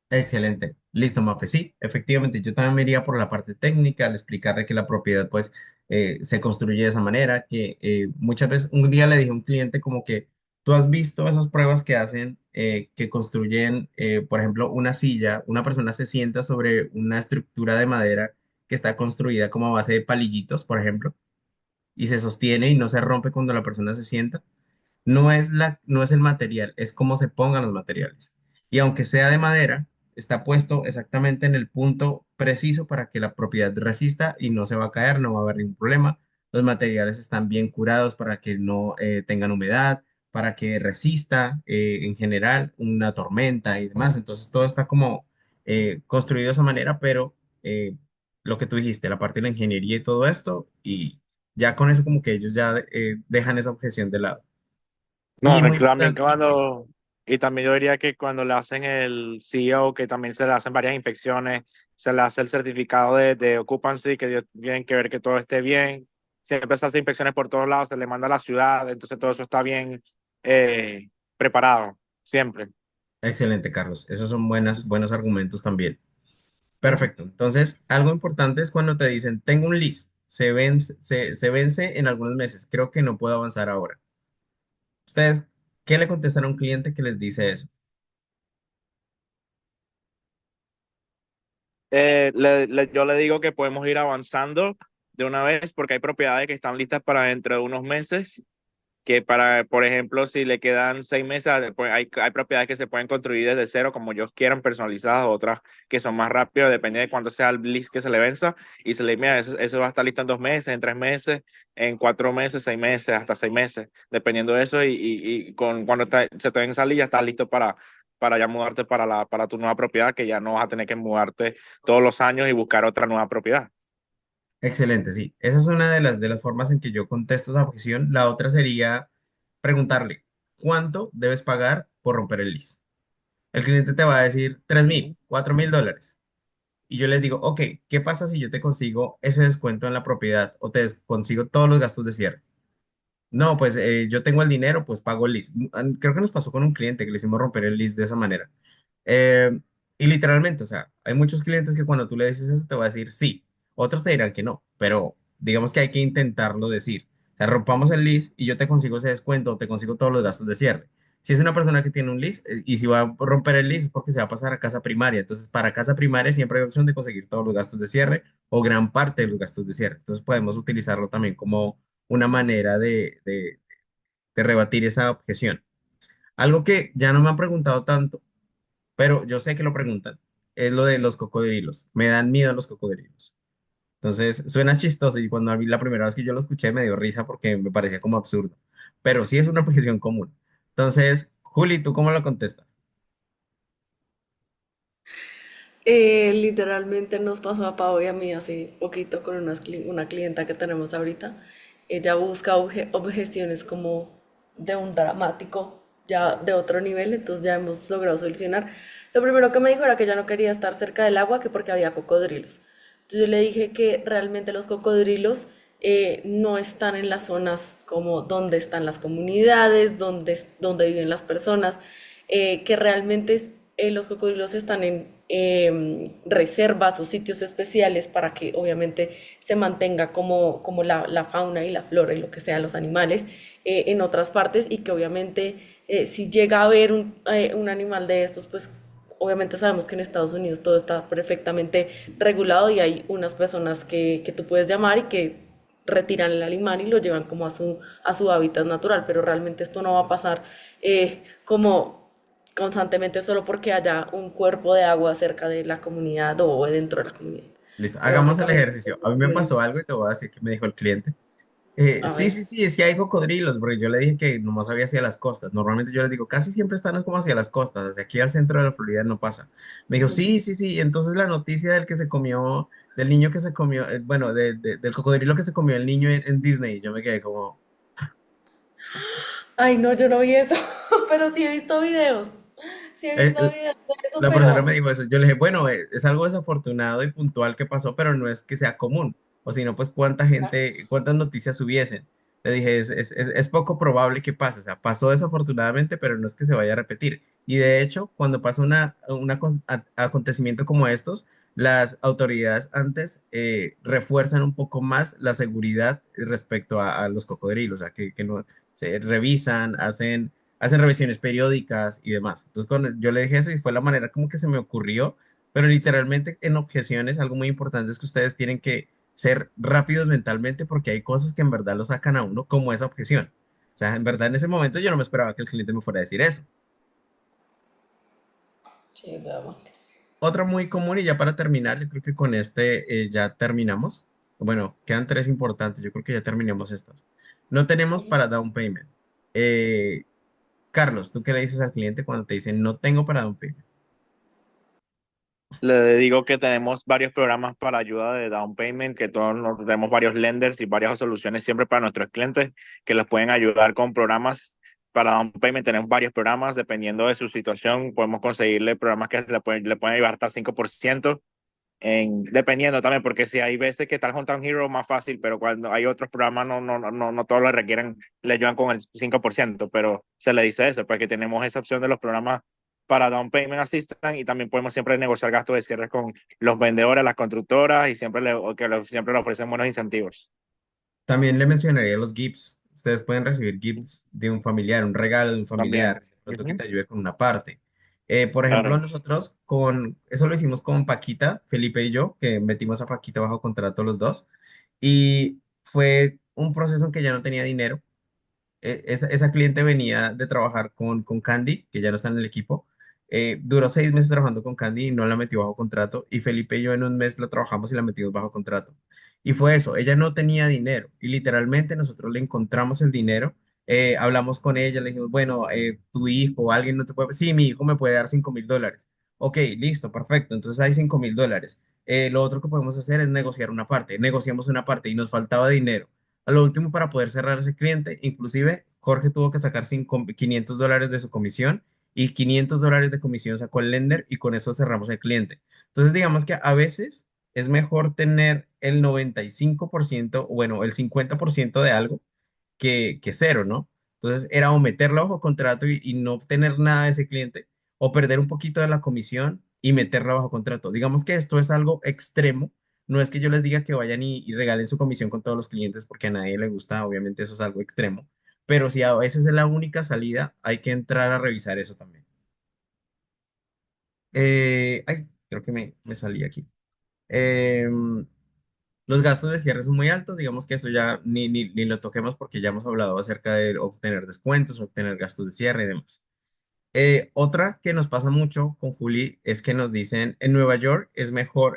Excelente. Listo, Mafe. Sí, efectivamente, yo también me iría por la parte técnica, al explicarle que la propiedad pues se construye de esa manera, que muchas veces, un día le dije a un cliente como que tú has visto esas pruebas que hacen, que construyen, por ejemplo, una silla, una persona se sienta sobre una estructura de madera que está construida como a base de palillitos, por ejemplo, y se sostiene y no se rompe cuando la persona se sienta. No es el material, es cómo se pongan los materiales. Y aunque sea de madera, está puesto exactamente en el punto preciso para que la propiedad resista y no se va a caer, no va a haber ningún problema. Los materiales están bien curados para que no tengan humedad, para que resista en general una tormenta y demás. Entonces todo está como construido de esa manera, pero eh, lo que tú dijiste, la parte de la ingeniería y todo esto, y ya con eso como que ellos ya dejan esa objeción de lado. Y No, y muy también importante, cuando, y también yo diría que cuando le hacen el CEO, que también se le hacen varias inspecciones, se le hace el certificado de occupancy, que ellos tienen que ver que todo esté bien. Siempre se hace inspecciones por todos lados, se le manda a la ciudad, entonces todo eso está bien preparado, siempre. excelente, Carlos. Esos son buenos argumentos también. Perfecto. Entonces, algo importante es cuando te dicen, tengo un lease, se vence en algunos meses, creo que no puedo avanzar ahora. Ustedes, ¿qué le contestan a un cliente que les dice eso? Yo le digo que podemos ir avanzando de una vez porque hay propiedades que están listas para dentro de unos meses que para, por ejemplo, si le quedan 6 meses, pues hay propiedades que se pueden construir desde cero, como ellos quieran, personalizadas, otras que son más rápidas, depende de cuánto sea el lease que se le venza, y se le mira, eso va a estar listo en 2 meses, en 3 meses, en 4 meses, 6 meses, hasta 6 meses, dependiendo de eso, y cuando se te venza ya estás listo para ya mudarte para tu nueva propiedad, que ya no vas a tener que mudarte todos los años y buscar otra nueva propiedad. Excelente, sí. Esa es una de las formas en que yo contesto esa objeción. La otra sería preguntarle, ¿cuánto debes pagar por romper el lease? El cliente te va a decir 3.000, $4.000. Y yo les digo, ok, ¿qué pasa si yo te consigo ese descuento en la propiedad o consigo todos los gastos de cierre? No, pues yo tengo el dinero, pues pago el lease. Creo que nos pasó con un cliente que le hicimos romper el lease de esa manera. Eh, y literalmente, o sea, hay muchos clientes que cuando tú le dices eso te va a decir sí, otros te dirán que no, pero digamos que hay que intentarlo decir. O sea, rompamos el lease y yo te consigo ese descuento o te consigo todos los gastos de cierre. Si es una persona que tiene un lease y si va a romper el lease es porque se va a pasar a casa primaria. Entonces, para casa primaria siempre hay opción de conseguir todos los gastos de cierre o gran parte de los gastos de cierre. Entonces, podemos utilizarlo también como una manera de rebatir esa objeción. Algo que ya no me han preguntado tanto, pero yo sé que lo preguntan, es lo de los cocodrilos. Me dan miedo los cocodrilos. Entonces, suena chistoso y cuando vi la primera vez que yo lo escuché me dio risa porque me parecía como absurdo, pero sí es una objeción común. Entonces, Juli, ¿tú cómo lo contestas? Literalmente nos pasó a Pau y a mí hace poquito con una clienta que tenemos ahorita. Ella busca objeciones como de un dramático, ya de otro nivel, entonces ya hemos logrado solucionar. Lo primero que me dijo era que ella no quería estar cerca del agua, que porque había cocodrilos. Entonces yo le dije que realmente los cocodrilos no están en las zonas como donde están las comunidades, donde viven las personas, que realmente los cocodrilos están en reservas o sitios especiales para que obviamente se mantenga como la fauna y la flora y lo que sean los animales en otras partes y que obviamente si llega a haber un animal de estos, pues obviamente sabemos que en Estados Unidos todo está perfectamente regulado y hay unas personas que tú puedes llamar y que retiran el animal y lo llevan como a su hábitat natural, pero realmente esto no va a pasar como constantemente solo porque haya un cuerpo de agua cerca de la comunidad o dentro de la comunidad. Listo, Pero hagamos el básicamente, ejercicio. A mí me pasó algo y te voy a decir que me dijo el cliente. a Sí, ver. sí, sí, es que hay cocodrilos, porque yo le dije que nomás había hacia las costas. Normalmente yo les digo, casi siempre están como hacia las costas, hacia aquí al centro de la Florida no pasa. Me dijo, Ujú. sí, sí, sí. Entonces la noticia del que se comió, del niño que se comió, bueno, del cocodrilo que se comió el niño en Disney, yo me quedé como, Ay, no, yo no vi eso, pero sí he visto videos. Sí he eh, visto videos de eso, la persona me pero dijo eso. Yo le dije, bueno, es algo desafortunado y puntual que pasó, pero no es que sea común. O si no, pues cuánta gente, cuántas noticias hubiesen. Le dije, es poco probable que pase. O sea, pasó desafortunadamente, pero no es que se vaya a repetir. Y de hecho, cuando pasa acontecimiento como estos, las autoridades antes refuerzan un poco más la seguridad respecto a los cocodrilos. O sea, que no se revisan, hacen revisiones periódicas y demás. Entonces, cuando yo le dije eso y fue la manera como que se me ocurrió, pero literalmente en objeciones algo muy importante es que ustedes tienen que ser rápidos mentalmente porque hay cosas que en verdad lo sacan a uno como esa objeción. O sea, en verdad en ese momento yo no me esperaba que el cliente me fuera a decir eso. sí, veamos. Otra muy común y ya para terminar, yo creo que con este ya terminamos. Bueno, quedan tres importantes, yo creo que ya terminamos estas. No tenemos para down payment. Eh, Carlos, ¿tú qué le dices al cliente cuando te dicen no tengo para down payment? Le digo que tenemos varios programas para ayuda de down payment, que todos tenemos varios lenders y varias soluciones siempre para nuestros clientes que les pueden ayudar con programas para down payment. Tenemos varios programas, dependiendo de su situación, podemos conseguirle programas que le pueden ayudar hasta 5%, dependiendo también, porque si hay veces que está el Hometown Hero más fácil, pero cuando hay otros programas no todos le requieren, le ayudan con el 5%, pero se le dice eso, porque tenemos esa opción de los programas para Down Payment Assistance y también podemos siempre negociar gastos de cierre con los vendedores, las constructoras y siempre le ofrecen buenos incentivos. También le mencionaría los gifts. Ustedes pueden recibir gifts de un familiar, un regalo de un También. familiar, de pronto que Ujú. te ayude con una parte. Por ejemplo, Claro. nosotros eso lo hicimos con Paquita, Felipe y yo, que metimos a Paquita bajo contrato los dos. Y fue un proceso en que ya no tenía dinero. Esa cliente venía de trabajar con Candy, que ya no está en el equipo. Duró 6 meses trabajando con Candy y no la metió bajo contrato. Y Felipe y yo en un mes la trabajamos y la metimos bajo contrato. Y fue eso, ella no tenía dinero y literalmente nosotros le encontramos el dinero. Hablamos con ella, le dijimos, bueno, tu hijo, alguien no te puede, sí, mi hijo me puede dar $5,000. Ok, listo, perfecto, entonces hay $5,000. Lo otro que podemos hacer es negociar una parte. Negociamos una parte y nos faltaba dinero. A lo último, para poder cerrar ese cliente, inclusive Jorge tuvo que sacar $500 de su comisión y $500 de comisión sacó el lender y con eso cerramos el cliente. Entonces, digamos que a veces es mejor tener el 95%, bueno, el 50% de algo que cero, ¿no? Entonces era o meterlo bajo contrato y no obtener nada de ese cliente o perder un poquito de la comisión y meterla bajo contrato. Digamos que esto es algo extremo. No es que yo les diga que vayan y regalen su comisión con todos los clientes porque a nadie le gusta, obviamente eso es algo extremo. Pero si a veces es la única salida, hay que entrar a revisar eso también. Ay, creo que me salí aquí. Em, los gastos de cierre son muy altos, digamos que eso ya ni lo toquemos porque ya hemos hablado acerca de obtener descuentos, obtener gastos de cierre y demás. Otra que nos pasa mucho con Juli es que nos dicen en Nueva York es mejor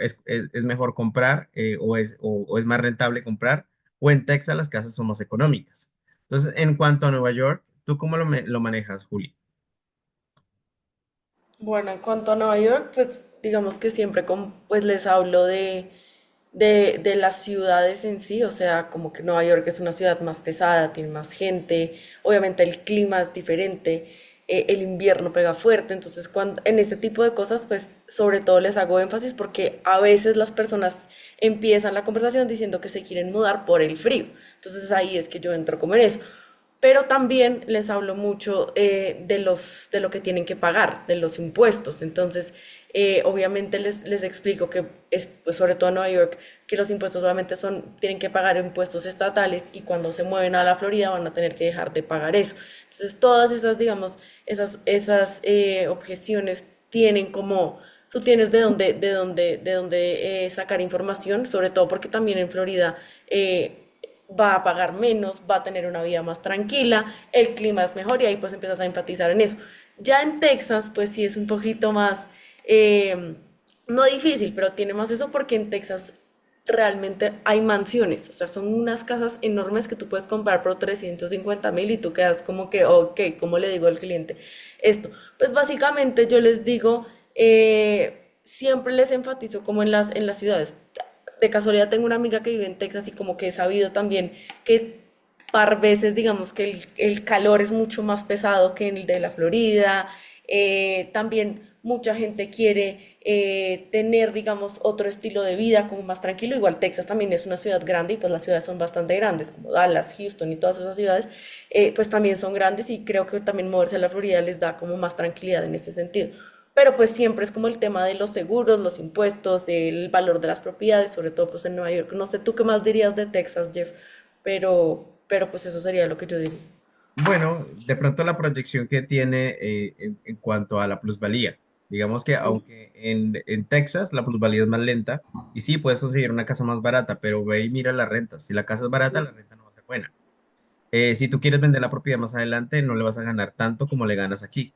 comprar o es más rentable comprar o en Texas las casas son más económicas. Entonces, en cuanto a Nueva York, ¿tú cómo lo manejas, Juli? Bueno, en cuanto a Nueva York, pues digamos que siempre pues les hablo de las ciudades en sí, o sea, como que Nueva York es una ciudad más pesada, tiene más gente, obviamente el clima es diferente, el invierno pega fuerte, entonces en este tipo de cosas, pues sobre todo les hago énfasis porque a veces las personas empiezan la conversación diciendo que se quieren mudar por el frío, entonces ahí es que yo entro como en eso. pero también les hablo mucho de lo que tienen que pagar, de los impuestos. Entonces, obviamente les explico que, pues, sobre todo en Nueva York, que los impuestos obviamente tienen que pagar impuestos estatales y cuando se mueven a la Florida van a tener que dejar de pagar eso. Entonces, todas esas, digamos, esas objeciones tienen como, tú tienes de dónde sacar información, sobre todo porque también en Florida va a pagar menos, va a tener una vida más tranquila, el clima es mejor y ahí pues empiezas a enfatizar en eso. Ya en Texas pues sí es un poquito más, no difícil, pero tiene más eso porque en Texas realmente hay mansiones, o sea, son unas casas enormes que tú puedes comprar por 350.000 y tú quedas como que, ok, ¿cómo le digo al cliente esto? Pues básicamente yo les digo, siempre les enfatizo como en las ciudades. De casualidad tengo una amiga que vive en Texas y como que he sabido también que par veces digamos que el calor es mucho más pesado que en el de la Florida. También mucha gente quiere tener digamos otro estilo de vida como más tranquilo. Igual Texas también es una ciudad grande y pues las ciudades son bastante grandes como Dallas, Houston y todas esas ciudades pues también son grandes y creo que también moverse a la Florida les da como más tranquilidad en este sentido. Pero pues siempre es como el tema de los seguros, los impuestos, el valor de las propiedades, sobre todo pues en Nueva York. No sé tú qué más dirías de Texas, Jeff, pero pues eso sería lo que yo diría. Bueno, de pronto la proyección que tiene en cuanto a la plusvalía. Digamos que Ujú. aunque en Texas la plusvalía es más lenta, y sí, puedes conseguir una casa más barata, pero ve y mira la renta. Si la casa es barata, la renta no va a ser buena. Si tú quieres vender la propiedad más adelante, no le vas a ganar tanto como le ganas aquí.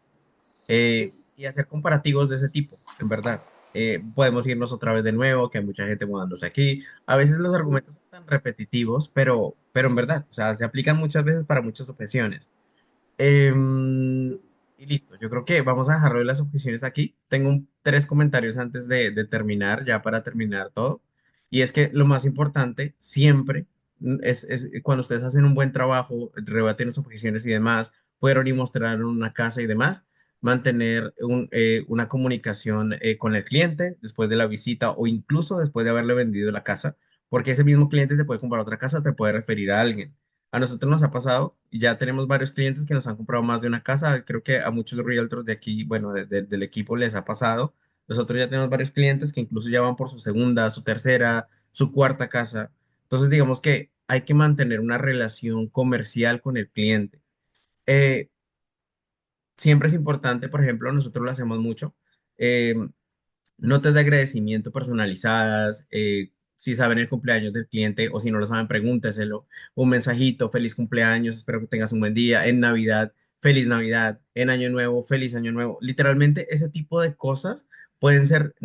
Y hacer comparativos de ese tipo, en verdad. Podemos irnos otra vez de nuevo, que hay mucha gente mudándose aquí. A veces los argumentos son tan repetitivos, pero en verdad, o sea, se aplican muchas veces para muchas objeciones. Y listo, yo creo que vamos a dejarlo de las objeciones aquí. Tengo tres comentarios antes de terminar, ya para terminar todo. Y es que lo más importante siempre es cuando ustedes hacen un buen trabajo, rebaten las objeciones y demás, fueron y mostraron una casa y demás, mantener una comunicación con el cliente después de la visita o incluso después de haberle vendido la casa, porque ese mismo cliente te puede comprar otra casa, te puede referir a alguien. A nosotros nos ha pasado y ya tenemos varios clientes que nos han comprado más de una casa. Creo que a muchos realtors de aquí, bueno, del equipo les ha pasado. Nosotros ya tenemos varios clientes que incluso ya van por su segunda, su tercera, su cuarta casa. Entonces, digamos que hay que mantener una relación comercial con el cliente. Eh, Siempre es importante, por ejemplo, nosotros lo hacemos mucho. eh, Notas de agradecimiento personalizadas, si saben el cumpleaños del cliente o si no lo saben, pregúnteselo. Un mensajito, feliz cumpleaños, espero que tengas un buen día. En Navidad, feliz Navidad. En Año Nuevo, feliz Año Nuevo. Literalmente ese tipo de cosas pueden ser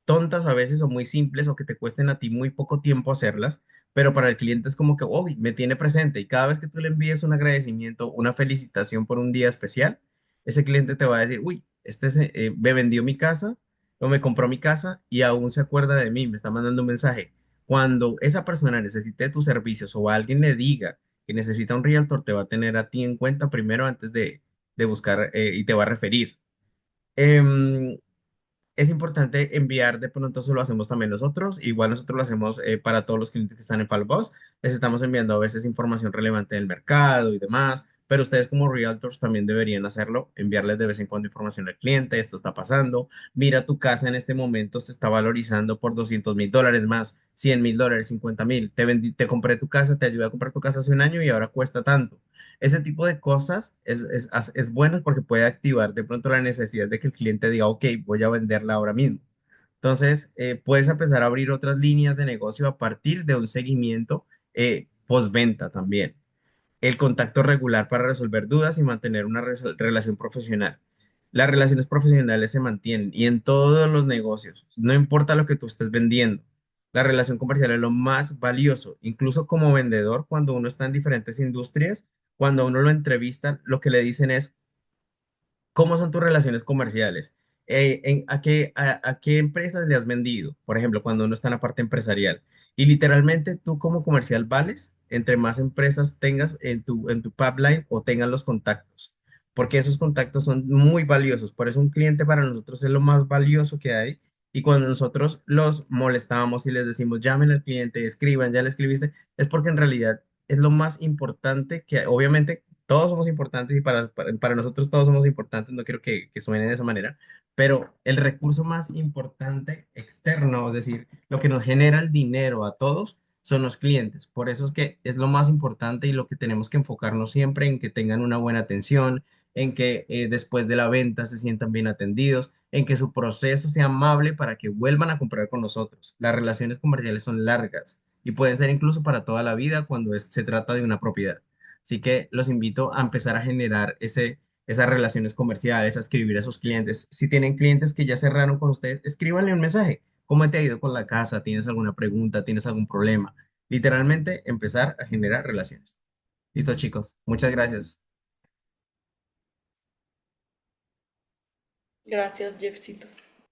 tontas a veces o muy simples o que te cuesten a ti muy poco tiempo hacerlas, pero para el cliente es como que, oh, me tiene presente y cada vez que tú le envíes un agradecimiento, una felicitación por un día especial, ese cliente te va a decir, uy, me vendió mi casa o me compró mi casa y aún se acuerda de mí, me está mandando un mensaje. Cuando esa persona necesite tus servicios o alguien le diga que necesita un realtor, te va a tener a ti en cuenta primero antes de buscar y te va a referir. Em, es importante enviar, de pronto eso lo hacemos también nosotros, igual nosotros lo hacemos para todos los clientes que están en Falboss, les estamos enviando a veces información relevante del mercado y demás, pero ustedes como realtors también deberían hacerlo, enviarles de vez en cuando información al cliente, esto está pasando, mira tu casa en este momento se está valorizando por $200.000 más, $100.000, $50.000, te compré tu casa, te ayudé a comprar tu casa hace un año y ahora cuesta tanto. Ese tipo de cosas es bueno porque puede activar de pronto la necesidad de que el cliente diga, ok, voy a venderla ahora mismo. Entonces, puedes empezar a abrir otras líneas de negocio a partir de un seguimiento postventa también. El contacto regular para resolver dudas y mantener una relación profesional. Las relaciones profesionales se mantienen y en todos los negocios, no importa lo que tú estés vendiendo, la relación comercial es lo más valioso, incluso como vendedor, cuando uno está en diferentes industrias, cuando uno lo entrevista, lo que le dicen es, ¿cómo son tus relaciones comerciales? ¿A qué empresas le has vendido? Por ejemplo, cuando uno está en la parte empresarial. Y literalmente tú como comercial vales entre más empresas tengas en tu pipeline o tengas los contactos, porque esos contactos son muy valiosos. Por eso un cliente para nosotros es lo más valioso que hay. Y cuando nosotros los molestamos y les decimos, llamen al cliente, escriban, ya le escribiste, es porque en realidad es lo más importante que, obviamente, todos somos importantes y para nosotros todos somos importantes, no quiero que suene de esa manera, pero el recurso más importante externo, es decir, lo que nos genera el dinero a todos, son los clientes. Por eso es que es lo más importante y lo que tenemos que enfocarnos siempre en que tengan una buena atención, en que después de la venta se sientan bien atendidos, en que su proceso sea amable para que vuelvan a comprar con nosotros. Las relaciones comerciales son largas y pueden ser incluso para toda la vida cuando se trata de una propiedad. Así que los invito a empezar a generar esas relaciones comerciales, a escribir a sus clientes. Si tienen clientes que ya cerraron con ustedes, escríbanle un mensaje. ¿Cómo te ha ido con la casa? ¿Tienes alguna pregunta? ¿Tienes algún problema? Literalmente empezar a generar relaciones. Listo, chicos. Muchas gracias. Gracias, Jeffcito.